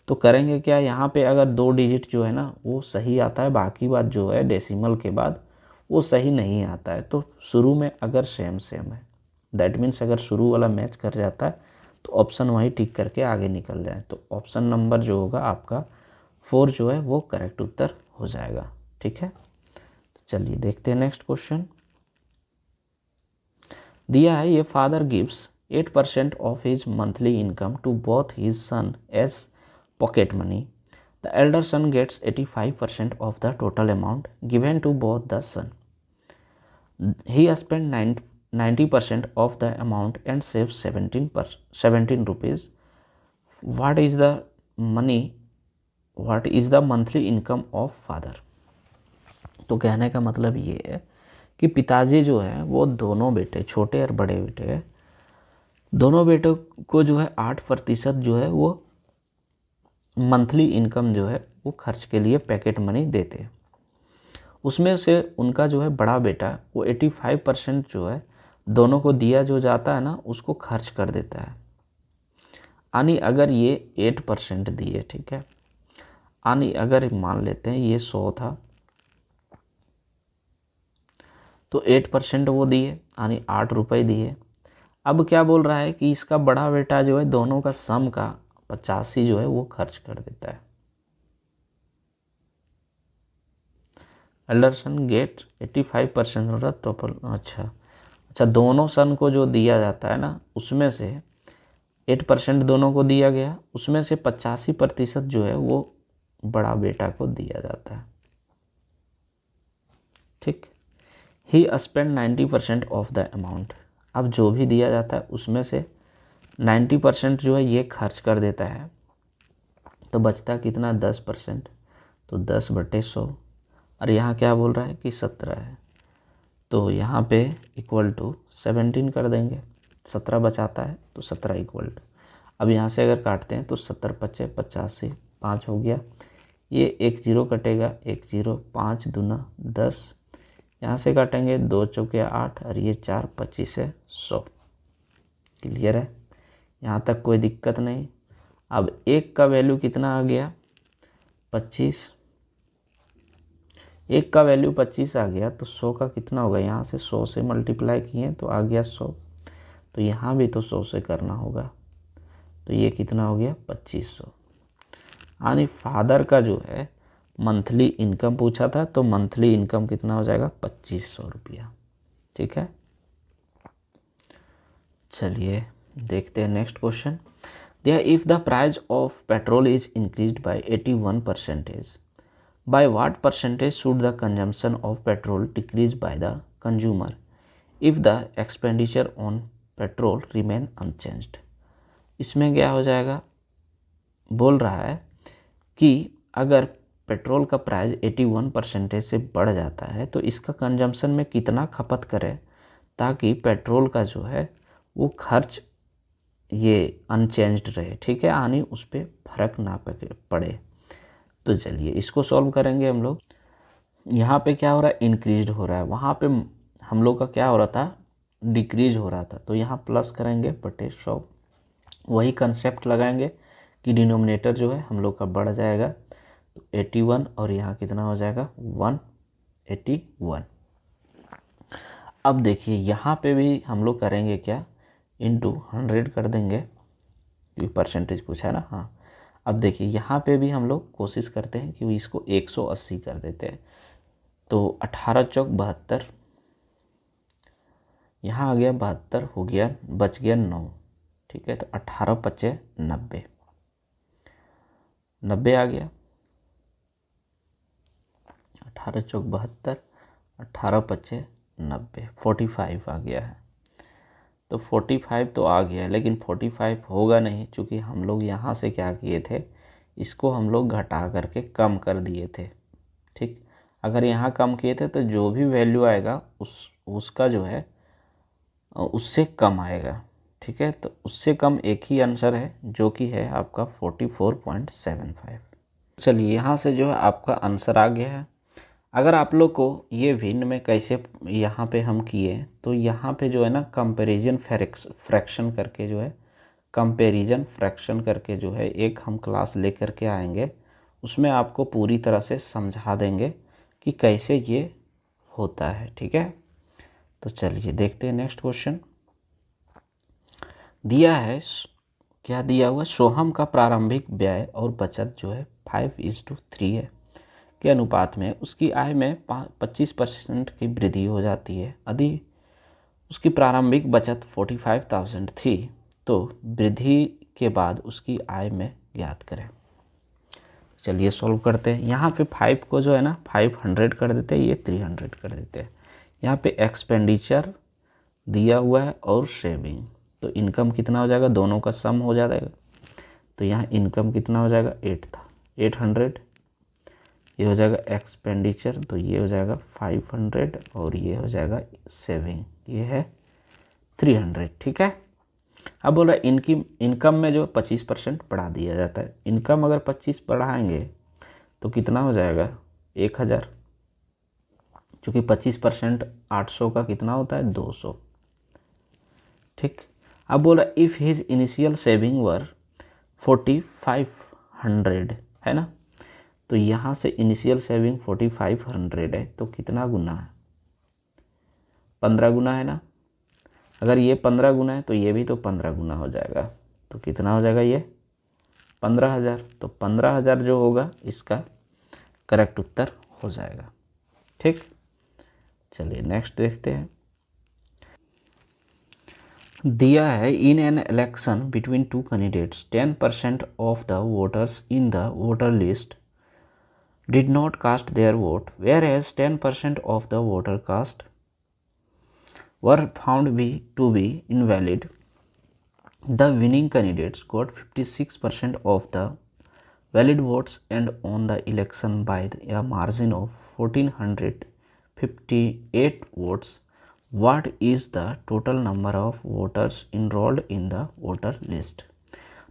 तो करेंगे क्या, यहाँ पे अगर 2 डिजिट जो है ना वो सही आता है, बाकी बात जो है डेसिमल के बाद वो सही नहीं आता है। तो शुरू में अगर सेम सेम है, दैट मीन्स अगर शुरू वाला मैच कर जाता है तो ऑप्शन वही टिक करके आगे निकल जाए। तो ऑप्शन नंबर जो होगा आपका 4 जो है वो करेक्ट उत्तर हो जाएगा। ठीक है, तो चलिए देखते हैं नेक्स्ट क्वेश्चन। दिया है ये father gives 8% of his monthly income to both his son as pocket money. The elder son gets 85% of the total amount given to both the son. He spent 90% of the amount and saved 17 rupees. What is the monthly income of father? तो कहने का मतलब ये है कि पिताजी जो है वो दोनों बेटे, छोटे और बड़े बेटे, दोनों बेटों को जो है 8% जो है वो मंथली इनकम जो है वो खर्च के लिए पैकेट मनी देते हैं। उसमें से उनका जो है बड़ा बेटा वो 85% जो है दोनों को दिया जो जाता है ना उसको खर्च कर देता है। यानी अगर ये 8% दिए, ठीक है, यानी अगर मान लेते हैं ये 100 था तो 8% वो दिए यानी 8 रुपये दिए। अब क्या बोल रहा है कि इसका बड़ा बेटा जो है दोनों का सम का 85 जो है वो खर्च कर देता है। एल्डरसन गेट 85% हो रहा टोटल। अच्छा दोनों सन को जो दिया जाता है ना उसमें से 8% दोनों को दिया गया, उसमें से 85% जो है वो बड़ा बेटा को दिया जाता है। ठीक, ही स्पेंड 90% ऑफ द अमाउंट। अब जो भी दिया जाता है उसमें से 90% जो है ये खर्च कर देता है, तो बचता कितना 10%, तो 10/100। और यहाँ क्या बोल रहा है कि 17 है, तो यहाँ पे इक्वल टू 17 कर देंगे। 17 बचाता है तो 17 इक्वल टू, अब यहाँ से अगर काटते हैं तो 70×5 = 85, 5 हो गया। ये 1 0 कटेगा, 1 0, 5 दूना 10, यहाँ से काटेंगे 2 चौके 8 और ये 4 25 है 100। क्लियर है, यहाँ तक कोई दिक्कत नहीं। अब 1 का वैल्यू कितना आ गया 25, 1 का वैल्यू 25 आ गया तो 100 का कितना होगा, यहाँ से 100 से मल्टीप्लाई किए तो आ गया 100, तो यहाँ भी तो 100 से करना होगा, तो ये कितना हो गया 2500। यानी फादर का जो है मंथली इनकम पूछा था तो मंथली इनकम कितना हो जाएगा 2500 रुपया। ठीक है, चलिए देखते हैं नेक्स्ट क्वेश्चन। दिया if the price of petrol is increased by 81%, by what percentage should the consumption of petrol decrease by the consumer if the expenditure on petrol remain unchanged। इसमें क्या हो जाएगा, बोल रहा है कि अगर पेट्रोल का प्राइस 81% से बढ़ जाता है तो इसका कंजम्पशन में कितना खपत करे ताकि पेट्रोल का जो है वो खर्च ये अनचेंज्ड रहे। ठीक है, यानी उस पर फर्क ना पड़े। तो चलिए इसको सॉल्व करेंगे हम लोग। यहाँ पे क्या हो रहा है इंक्रीज हो रहा है, वहाँ पे हम लोग का क्या हो रहा था डिक्रीज हो रहा था, तो यहाँ प्लस करेंगे बटे 100। वही कंसेप्ट लगाएंगे कि डिनोमिनेटर जो है हम लोग का बढ़ जाएगा, तो 81 और यहाँ कितना हो जाएगा 181। अब देखिए यहाँ पे भी हम लोग करेंगे क्या, इंटू 100 कर देंगे, ये परसेंटेज पूछा है ना। हाँ, अब देखिए यहाँ पे भी हम लोग कोशिश करते हैं कि इसको 180 कर देते हैं, तो 18 चौक 72, यहाँ आ गया 72 हो गया, बच गया 9। ठीक है, तो 18 × 5 = 90, 90 आ गया। 18 चौक 72, 18 × 5 = 90, 45 आ गया है। तो 45 तो आ गया है, लेकिन 45 होगा नहीं, क्योंकि हम लोग यहाँ से क्या किए थे, इसको हम लोग घटा करके कम कर दिए थे। ठीक, अगर यहाँ कम किए थे तो जो भी वैल्यू आएगा उसका जो है उससे कम आएगा। ठीक है, तो उससे कम एक ही आंसर है जो कि है आपका 44.75। चलिए यहाँ से जो है आपका आंसर आ गया है। अगर आप लोग को ये भिन्न में कैसे यहाँ पे हम किए, तो यहाँ पे जो है ना कंपैरिजन फ्रैक्शन करके जो है, कंपैरिजन फ्रैक्शन करके जो है एक हम क्लास लेकर के आएंगे, उसमें आपको पूरी तरह से समझा देंगे कि कैसे ये होता है। ठीक है, तो चलिए देखते हैं नेक्स्ट क्वेश्चन। दिया है, क्या दिया हुआ, सोहम का प्रारंभिक व्यय और बचत जो है 5:3 है के अनुपात में उसकी आय में 25% की वृद्धि हो जाती है। यदि उसकी प्रारंभिक बचत 45,000 थी तो वृद्धि के बाद उसकी आय में ज्ञात करें। चलिए सॉल्व करते हैं। यहाँ पे 5 को जो है ना 500 कर देते हैं, ये 300 कर देते हैं। यहाँ पे एक्सपेंडिचर दिया हुआ है और सेविंग, तो इनकम कितना हो जाएगा, दोनों का सम हो जाएगा, तो यहाँ इनकम कितना हो जाएगा 8 था, 800, ये हो जाएगा एक्सपेंडिचर, तो ये हो जाएगा 500 और ये हो जाएगा सेविंग, ये है 300। ठीक है, अब बोला इनकम में जो 25% बढ़ा दिया जाता है। इनकम अगर 25 बढ़ाएंगे तो कितना हो जाएगा 1000, क्योंकि 25% 800 का कितना होता है 200। ठीक। अब बोला इफ़ हिज इनिशियल सेविंग वर 4500 है ना, तो यहाँ से इनिशियल सेविंग 4500 है तो कितना गुना है 15 गुना है ना। अगर ये 15 गुना है तो ये भी तो 15 गुना हो जाएगा, तो कितना हो जाएगा ये 15,000। तो 15,000 जो होगा इसका करेक्ट उत्तर हो जाएगा। ठीक, चलिए नेक्स्ट देखते हैं। दिया है in an election between two candidates 10% of the voters in the voter list did not cast their vote whereas 10% of the voter cast were found to be invalid. The winning candidates got 56% of the valid votes and won the election by a margin of 1458 votes. What is the total number of voters enrolled in the voter list?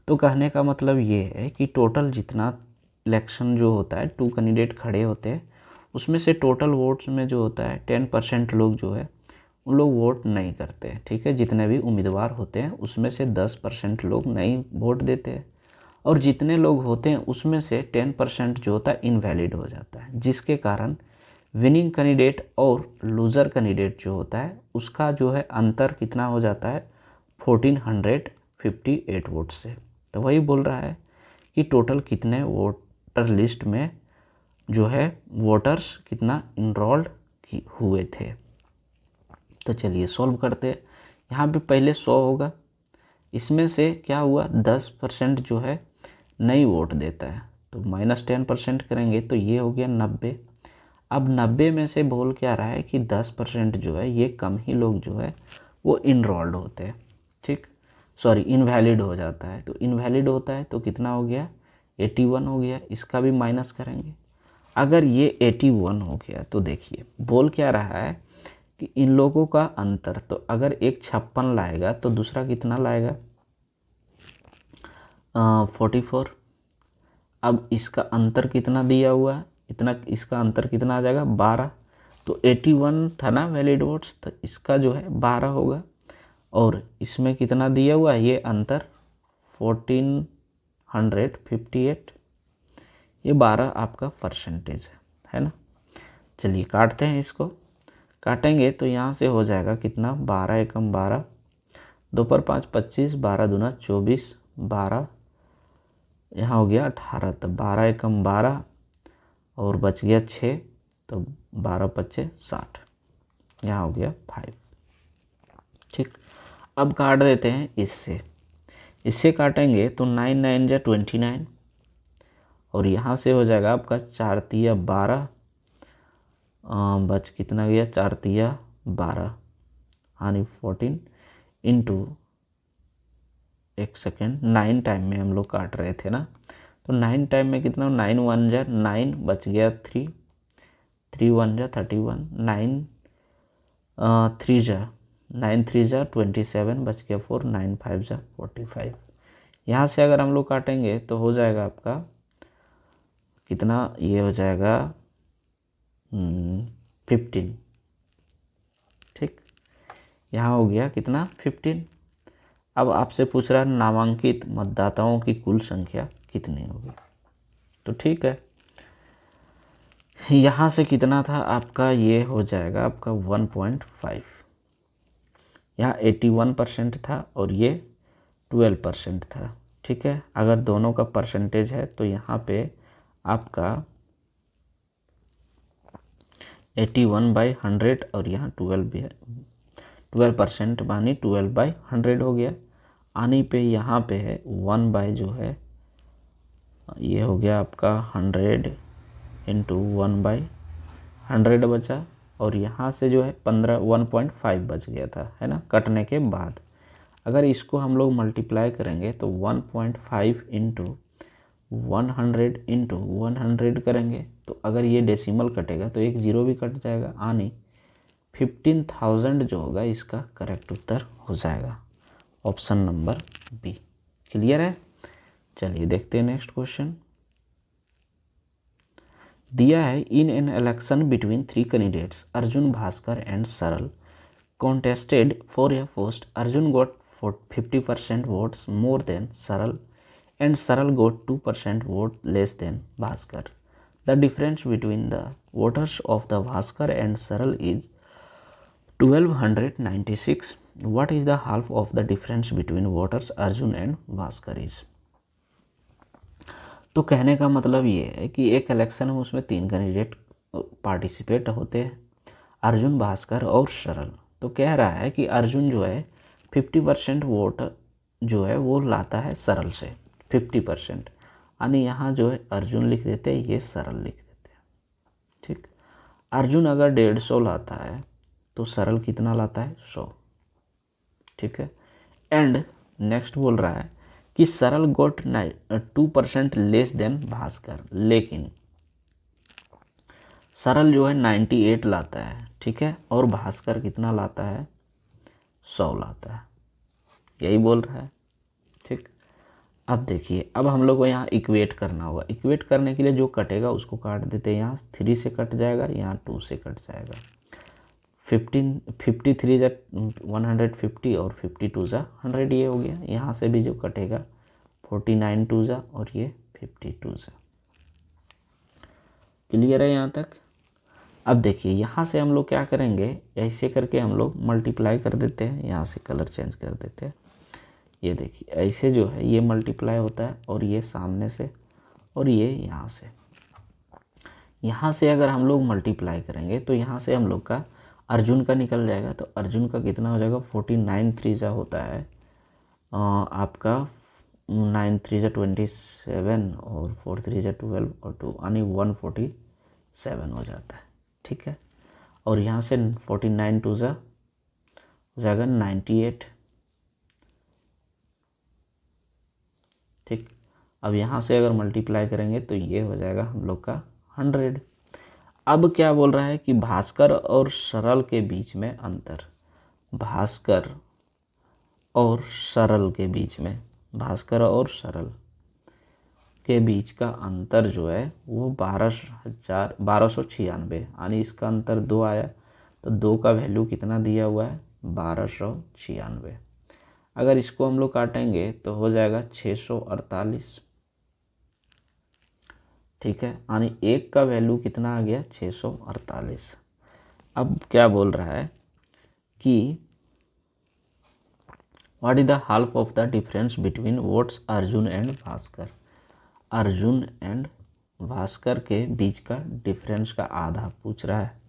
तो कहने का मतलब ये है कि total जितना election जो होता है 2 कैंडिडेट खड़े होते हैं उसमें से टोटल वोट्स में जो होता है 10% लोग जो है उन लोग वोट नहीं करते हैं। ठीक है, जितने भी उम्मीदवार होते हैं उसमें से 10% लोग नहीं वोट देते हैं और जितने लोग होते हैं उसमें से 10% जो होता है इनवैलिड हो जाता है, जिसके कारण विनिंग कैंडिडेट और लूज़र कैंडिडेट जो होता है उसका जो है अंतर कितना हो जाता है 1458 वोट से। तो वही बोल रहा है कि टोटल कितने वोटर लिस्ट में जो है वोटर्स कितना इनरोल्ड हुए थे। तो चलिए सॉल्व करते हैं। यहाँ पे पहले 100 होगा, इसमें से क्या हुआ 10% जो है नहीं वोट देता है तो -10% करेंगे तो ये हो गया 90। अब 90 में से बोल क्या रहा है कि 10% जो है ये कम ही लोग जो है वो इनरोल्ड होते हैं। ठीक, सॉरी इनवैलिड हो जाता है, तो इनवैलिड होता है तो कितना हो गया 81 हो गया। इसका भी माइनस करेंगे। अगर ये 81 हो गया तो देखिए बोल क्या रहा है कि इन लोगों का अंतर, तो अगर एक 56 लाएगा तो दूसरा कितना लाएगा 44। अब इसका अंतर कितना दिया हुआ है इतना, इसका अंतर कितना आ जाएगा 12। तो 81 था ना वैलिड वोट्स, तो इसका जो है 12 होगा और इसमें कितना दिया हुआ है ये अंतर 1458, ये 12 आपका परसेंटेज है ना। चलिए काटते हैं, इसको काटेंगे तो यहाँ से हो जाएगा कितना 12 एकम 12, 2 पर 5 25, 12 दूना 24, 12 यहाँ हो गया 18, तो 12 एकम 12 और बच गया 6, तो 12 पच्चे 60, यहाँ हो गया 5। ठीक, अब काट देते हैं इससे काटेंगे तो 9 9 जा 29 और यहाँ से हो जाएगा आपका 4 तिया 12, बच कितना गया 4 तिया 12 यानी 14 इंटू, एक सेकेंड 9 टाइम में हम लोग काट रहे थे ना, तो 9 टाइम में कितना 9 1 जा 9, बच गया 3, 3 1 जा 31, 9 3 जा 9 3 जा 27, बच गया 4, 9 5 जा 45। यहाँ से अगर हम लोग काटेंगे तो हो जाएगा आपका कितना, ये हो जाएगा 15। ठीक, यहाँ हो गया कितना 15। अब आपसे पूछ रहा है नामांकित मतदाताओं की कुल संख्या कितनी होगी, तो ठीक है यहाँ से कितना था आपका, ये हो जाएगा आपका 1.5। यहाँ 81% था और ये 12% था। ठीक है, अगर दोनों का परसेंटेज है तो यहाँ पे आपका 81/100 और यहाँ 12 भी है, 12% मानी 12/100 हो गया। आने पे यहाँ पे है 1 बाई जो है ये हो गया आपका 100 इंटू 1/100 बचा और यहाँ से जो है 1.5 बच गया था, है ना, कटने के बाद। अगर इसको हम लोग मल्टीप्लाई करेंगे तो 1.5 इंटू 100 करेंगे तो अगर ये डेसिमल कटेगा तो एक ज़ीरो भी कट जाएगा, आनी 15,000 जो होगा इसका करेक्ट उत्तर हो जाएगा। Option number B. क्लियर है? चलिए देखते हैं नेक्स्ट क्वेश्चन। दिया है in an election between 3 candidates Arjun, Bhaskar and सरल contested for a post. Arjun got 50% votes more than Saral and Saral got 2% vote less than Bhaskar. The difference between the voters of the Bhaskar and Saral is 1296. What is the half of the difference between voters Arjun and Bhaskar is? तो कहने का मतलब ये है कि एक election में उसमें 3 कैंडिडेट पार्टिसिपेट होते हैं, अर्जुन, भास्कर और सरल। तो कह रहा है कि अर्जुन जो है 50% वोट जो है वो लाता है सरल से 50%, यानी यहाँ जो है अर्जुन लिख देते हैं, ये सरल लिख देते हैं। ठीक, अर्जुन अगर 150 लाता है तो सरल कितना लाता है? 100। ठीक है। एंड नेक्स्ट बोल रहा है कि सरल गोट 2% लेस देन भास्कर, लेकिन सरल जो है 98 लाता है। ठीक है, और भास्कर कितना लाता है? 100 लाता है, यही बोल रहा है। ठीक, अब देखिए, अब हम लोग को यहाँ इक्वेट करना होगा। इक्वेट करने के लिए जो कटेगा उसको काट देते हैं, यहाँ 3 से कट जाएगा, यहाँ 2 से कट जाएगा। 53 जा 150 और 52 जा 100, ये हो गया। यहाँ से भी जो कटेगा 49 2 जा और ये 52 जा। क्लियर है यहाँ तक? अब देखिए, यहाँ से हम लोग क्या करेंगे, ऐसे करके हम लोग मल्टीप्लाई कर देते हैं, यहाँ से कलर चेंज कर देते हैं। ये देखिए, ऐसे जो है ये मल्टीप्लाई होता है, और ये सामने से और ये यहाँ से। यहाँ से अगर हम लोग मल्टीप्लाई करेंगे तो यहाँ से हम लोग का अर्जुन का निकल जाएगा। तो अर्जुन का कितना हो जाएगा? 49 3 जा होता है आपका 9 3 जा 27 और 4 3 जा 12 और 2 यानी 147 हो जाता है। ठीक है, और यहाँ से 49 2 जा हो जाएगा 98। ठीक, अब यहाँ से अगर मल्टीप्लाई करेंगे तो ये हो जाएगा हम लोग का 100। अब क्या बोल रहा है कि भास्कर और सरल के बीच में अंतर। भास्कर और सरल के बीच में, भास्कर और सरल के बीच का अंतर जो है वो 1296, यानी इसका अंतर 2 आया। तो 2 का वैल्यू कितना दिया हुआ है? 1296। अगर इसको हम लोग काटेंगे तो हो जाएगा 648। ठीक है, यानी 1 का वैल्यू कितना आ गया? 648। अब क्या बोल रहा है कि what is the half of the difference between votes Arjun and Bhaskar. Arjun and Bhaskar के बीच का डिफरेंस का आधा पूछ रहा है।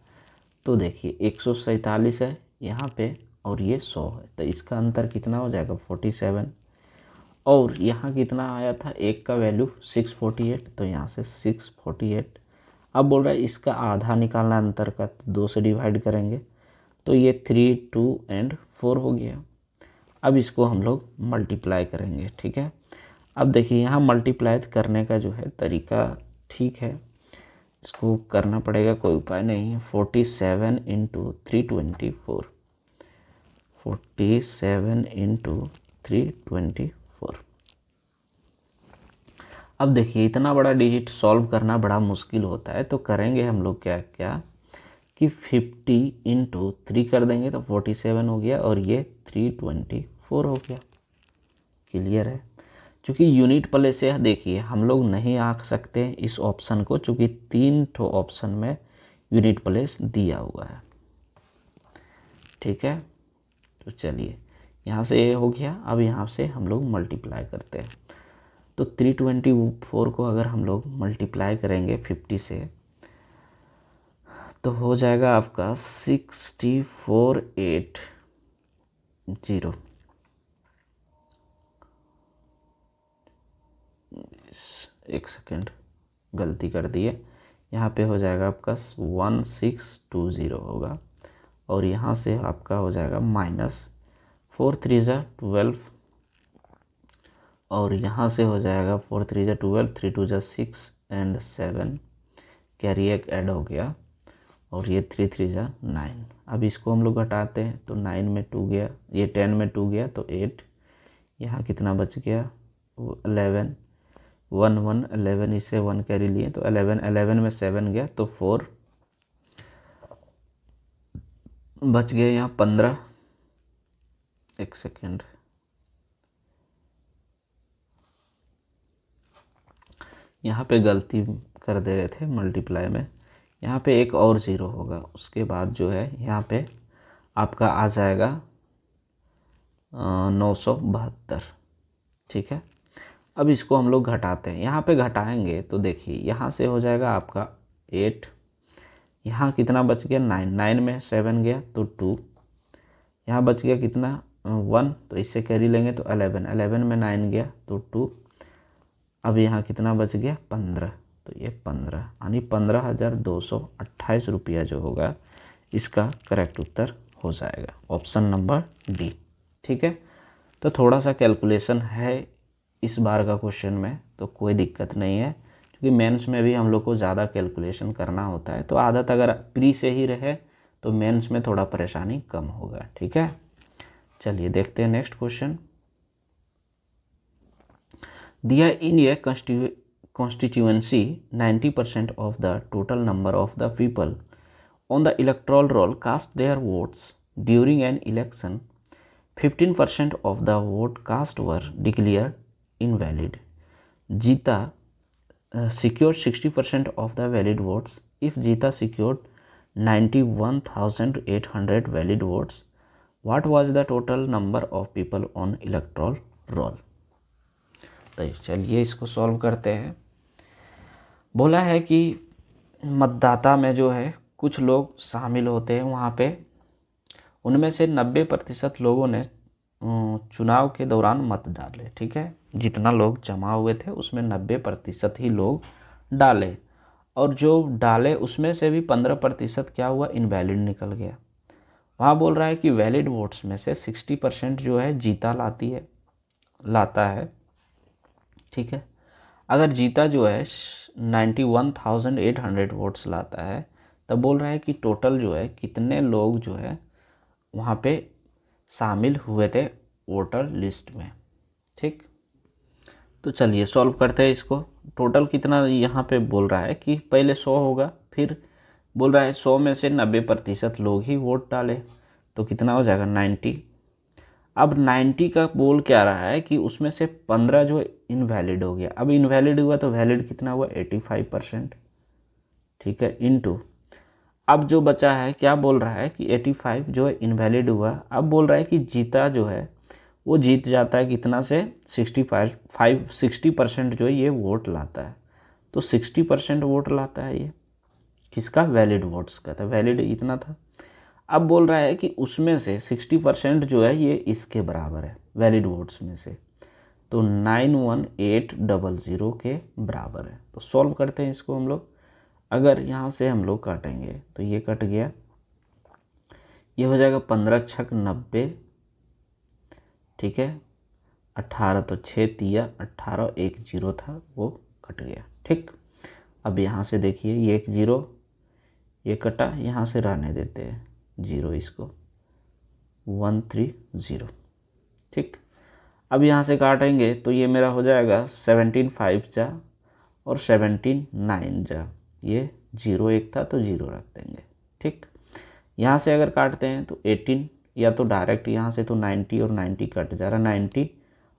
तो देखिए, 147 है यहाँ पे और ये 100 है, तो इसका अंतर कितना हो जाएगा? 47। और यहाँ कितना आया था? 1 का वैल्यू 648, तो यहाँ से 648। अब बोल रहा है इसका आधा निकालना अंतर का, तो 2 से डिवाइड करेंगे तो ये 3 2 एंड 4 हो गया। अब इसको हम लोग मल्टीप्लाई करेंगे। ठीक है, अब देखिए यहाँ मल्टीप्लाई करने का जो है तरीका ठीक है, इसको करना पड़ेगा, कोई उपाय नहीं है। 47 × 324, 47 × 324। अब देखिए, इतना बड़ा डिजिट सॉल्व करना बड़ा मुश्किल होता है, तो करेंगे हम लोग क्या क्या कि 50 × 3 कर देंगे तो 47 हो गया, और ये 324 हो गया। क्लियर है? चूँकि यूनिट प्लेस से देखिए हम लोग नहीं आंक सकते इस ऑप्शन को, चूँकि 3 ठो ऑप्शन में यूनिट प्लेस दिया हुआ है। ठीक है, तो चलिए यहाँ से ये हो गया। अब यहाँ से हम लोग मल्टीप्लाई करते हैं, तो 324 को अगर हम लोग मल्टीप्लाई करेंगे 50 से तो हो जाएगा आपका 6480। एक सेकेंड, गलती कर दिए, यहाँ पे हो जाएगा आपका 1620 होगा, और यहाँ से आपका हो जाएगा -4 3 जा 12, और यहाँ से हो जाएगा 4 3 जा 12, 3 2 जा 6 एंड 7, कैरी एक ऐड हो गया, और ये 3 3 जा 9। अब इसको हम लोग घटाते हैं तो 9 में 2 गया, ये 10 में 2 गया तो 8, यहाँ कितना बच गया, 11, 1 1 11, इसे 1 कैरी लिए तो 11, 11 में 7 गया तो 4 बच गए, यहाँ 15, एक सेकेंड, यहाँ पे गलती कर दे रहे थे मल्टीप्लाई में, यहाँ पे एक और ज़ीरो होगा, उसके बाद जो है यहाँ पे आपका आ जाएगा 972। ठीक है, अब इसको हम लोग घटाते हैं, यहाँ पे घटाएंगे तो देखिए यहाँ से हो जाएगा आपका 8, यहाँ कितना बच गया 9, 9 में 7 गया तो 2, यहाँ बच गया कितना 1, तो इससे कैरी लेंगे तो 11, 11 में 9 गया तो 2, अब यहाँ कितना बच गया 15, तो ये 15 यानी 15,228 रुपया जो होगा इसका करेक्ट उत्तर हो जाएगा ऑप्शन नंबर डी। ठीक है, तो थोड़ा सा कैलकुलेशन है इस बार का क्वेश्चन में, तो कोई दिक्कत नहीं है, क्योंकि मेंस में भी हम लोग को ज़्यादा कैलकुलेशन करना होता है, तो आदत अगर प्री से ही रहे तो मेंस में थोड़ा परेशानी कम होगा। ठीक है, चलिए देखते हैं नेक्स्ट क्वेश्चन। दिया इन ए constituency 90% of the total number of the people on the electoral roll cast their votes during an election. 15% of the vote cast were declared invalid. Jita secured 60% of the valid votes. If Jita secured 91,800 valid votes, what was the total number of people on electoral roll? तो चलिए इसको solve करते हैं। बोला है कि मतदाता में जो है कुछ लोग शामिल होते हैं वहाँ पे, उनमें से 90% लोगों ने चुनाव के दौरान मत डाले। ठीक है, जितना लोग जमा हुए थे उसमें 90% ही लोग डाले, और जो डाले उसमें से भी 15% क्या हुआ, इनवैलिड निकल गया। वहाँ बोल रहा है कि वैलिड वोट्स में से 60% जो है जीता लाता है। ठीक है, अगर जीता जो है 91,800 वोट्स लाता है, तब बोल रहा है कि टोटल जो है कितने लोग जो है वहाँ पे शामिल हुए थे वोटर लिस्ट में। ठीक, तो चलिए सॉल्व करते हैं इसको। टोटल कितना यहाँ पे बोल रहा है कि पहले 100 होगा, फिर बोल रहा है 100 में से 90% लोग ही वोट डाले, तो कितना हो जाएगा 90। अब 90 का बोल क्या रहा है कि उसमें से 15 जो इनवैलिड हो गया। अब इनवैलिड हुआ तो वैलिड कितना हुआ 85%। ठीक है, इनटू अब जो बचा है क्या बोल रहा है कि 85 जो है इनवैलिड हुआ। अब बोल रहा है कि जीता जो है वो जीत जाता है कितना से 60% जो है ये वोट लाता है, तो 60% वोट लाता है ये किसका, वैलिड वोट्स का था, वैलिड इतना था। अब बोल रहा है कि उसमें से 60% जो है ये इसके बराबर है वैलिड वोट्स में से, तो 91800 के बराबर है। तो सॉल्व करते हैं इसको हम लोग। अगर यहाँ से हम लोग काटेंगे तो ये कट गया, ये हो जाएगा 15 छक 90। ठीक है, 18 तो 6 तिया 18, एक जीरो था वो कट गया। ठीक, अब यहाँ से देखिए ये एक जीरो ये कटा, यहाँ से रहने देते हैं जीरो, इसको 130। ठीक, अब यहाँ से काटेंगे तो ये मेरा हो जाएगा 17 5 जा और 17 9 जा, ये जीरो एक था तो जीरो रख देंगे। ठीक, यहाँ से अगर काटते हैं तो 18, या तो डायरेक्ट यहाँ से तो 90 और 90 कट जा रहा, 90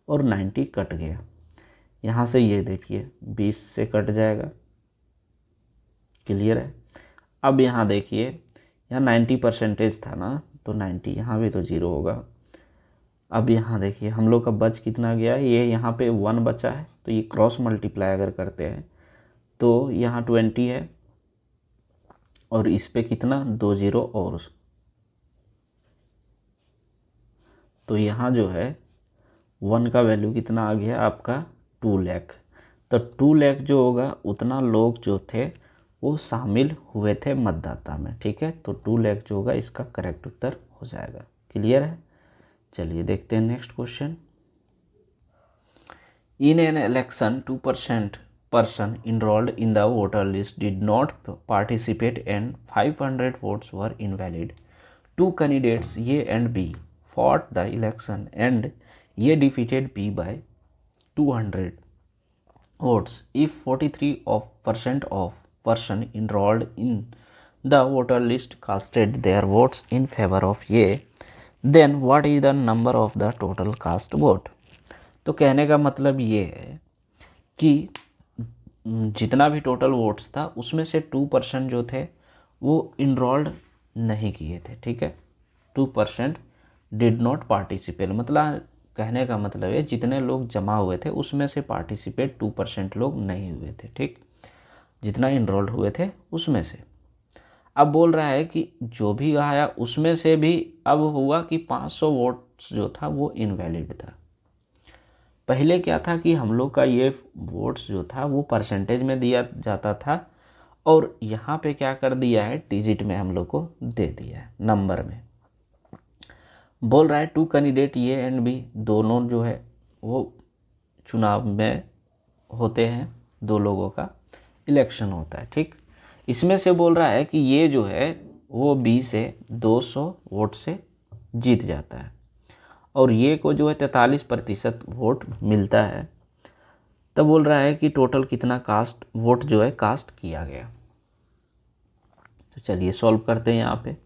और 90 कट गया। यहाँ से ये देखिए 20 से कट जाएगा, क्लियर है। अब यहाँ देखिए यहाँ 90% था ना, तो 90 यहाँ भी तो जीरो होगा। अब यहाँ देखिए हम लोग का बच कितना गया, ये यहाँ पे 1 बचा है, तो ये क्रॉस मल्टीप्लाई अगर करते हैं तो यहाँ 20 है, और इस पे कितना 2 जीरो और, तो यहाँ जो है 1 का वैल्यू कितना आ गया आपका 2 लाख। तो 2 लाख जो होगा उतना लोग जो थे वो शामिल हुए थे मतदाता में। ठीक है, तो 2 लाख जो होगा इसका करेक्ट उत्तर हो जाएगा। क्लियर है, चलिए देखते हैं next question. In an election 2% person enrolled in the voter list did not participate and 500 votes were invalid. Two candidates A and B fought the election and ये defeated P by 200 votes. If 43% of person enrolled in the voter list casted their votes in favor of A, then what is the number of the total cast vote? तो कहने का मतलब ये है कि जितना भी टोटल वोट्स था उसमें से 2% जो थे वो इनरोल्ड नहीं किए थे, ठीक है। 2% डिड नॉट पार्टिसिपेट, मतलब कहने का मतलब है जितने लोग जमा हुए थे उसमें से पार्टिसिपेट 2% लोग नहीं हुए थे, ठीक। जितना इनरोल्ड हुए थे उसमें से। अब बोल रहा है कि जो भी आया उसमें से भी अब हुआ कि 500 वोट्स जो था वो इनवैलिड था। पहले क्या था कि हम लोग का ये वोट्स जो था वो परसेंटेज में दिया जाता था, और यहाँ पे क्या कर दिया है, डिजिट में हम लोग को दे दिया है, नंबर में। बोल रहा है 2 कैंडिडेट ए एंड बी दोनों जो है वो चुनाव में होते हैं, 2 लोगों का इलेक्शन होता है, ठीक। इसमें से बोल रहा है कि ये जो है वो बी से 200 वोट से जीत जाता है, और ये को जो है 43% वोट मिलता है। तब बोल रहा है कि टोटल कितना कास्ट वोट जो है कास्ट किया गया। तो चलिए सॉल्व करते हैं। यहाँ पे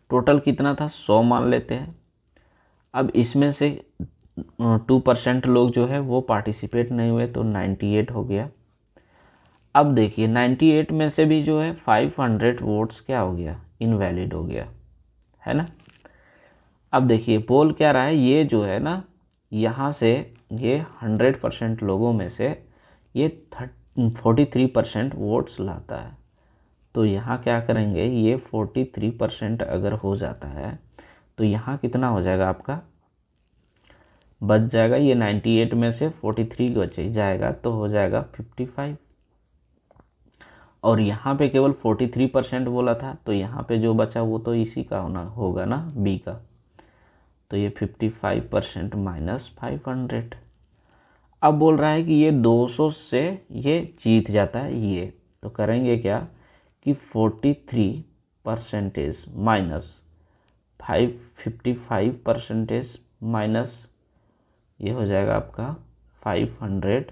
टोटल कितना था, 100 मान लेते हैं। अब इसमें से 2% लोग जो है वो पार्टिसिपेट नहीं हुए, तो 98 हो गया। अब देखिए 98 में से भी जो है 500 वोट्स क्या हो गया, इनवैलिड हो गया, है ना। अब देखिए बोल क्या रहा है, ये जो है ना यहाँ से ये 100% लोगों में से ये 43% वोट्स लाता है। तो यहाँ क्या करेंगे, ये 43% अगर हो जाता है तो यहाँ कितना हो जाएगा आपका, बच जाएगा, ये 98 में से 43 बच जाएगा तो हो जाएगा 55। और यहाँ पे केवल 43% बोला था, तो यहाँ पे जो बचा वो तो इसी का होगा ना, बी का। तो ये 55% माइनस 500। अब बोल रहा है कि ये 200 से ये जीत जाता है ये, तो करेंगे क्या कि 43% माइनस 55% माइनस ये हो जाएगा आपका 500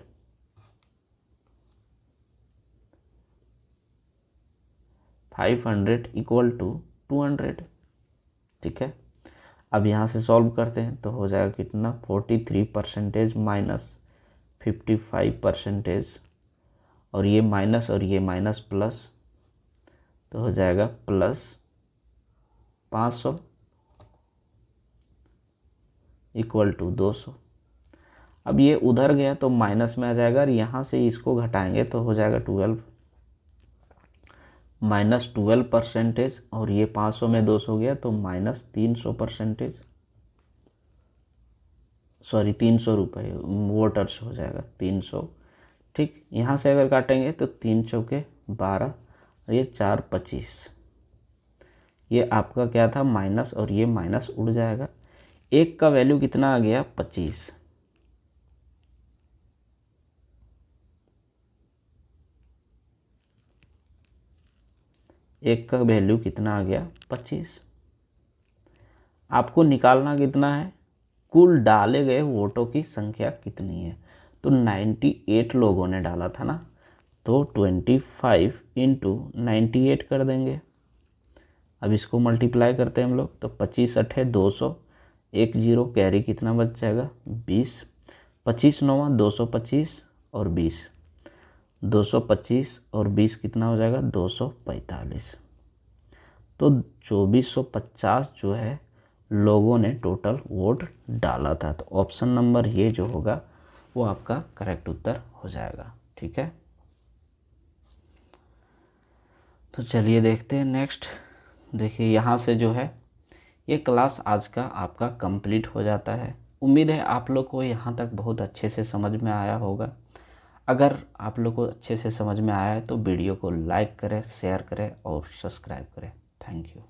इक्वल टू 200, ठीक है। अब यहाँ से सॉल्व करते हैं तो हो जाएगा कितना, 43% माइनस 55%, और ये माइनस प्लस, तो हो जाएगा प्लस 500 इक्वल टू 200। अब ये उधर गया तो माइनस में आ जाएगा, और यहाँ से इसको घटाएंगे तो हो जाएगा 12 माइनस 12%, और ये 500 में 200 गया तो माइनस 300%, सॉरी 300 रुपये वोटर्स हो जाएगा 300, ठीक। यहाँ से अगर काटेंगे तो 3 चौके 12 और ये 4 25, ये आपका क्या था माइनस, और ये माइनस उड़ जाएगा। एक का वैल्यू कितना आ गया, 25। एक का वैल्यू कितना आ गया, 25। आपको निकालना कितना है, कुल डाले गए वोटों की संख्या कितनी है। तो 98 लोगों ने डाला था ना, तो 25 इंटू 98 कर देंगे। अब इसको मल्टीप्लाई करते हैं हम लोग, तो 25 अठे 200, 1 0 कैरी कितना बच जाएगा, 20। 25 9 225 और 20, 225 और 20 कितना हो जाएगा, 245। तो 2450 जो है लोगों ने टोटल वोट डाला था। तो ऑप्शन नंबर ये जो होगा वो आपका करेक्ट उत्तर हो जाएगा, ठीक है। तो चलिए देखते हैं नेक्स्ट। देखिए यहाँ से जो है ये क्लास आज का आपका कंप्लीट हो जाता है। उम्मीद है आप लोग को यहाँ तक बहुत अच्छे से समझ में आया होगा। अगर आप लोग को अच्छे से समझ में आया है तो वीडियो को लाइक करें, शेयर करें और सब्सक्राइब करें। Thank you.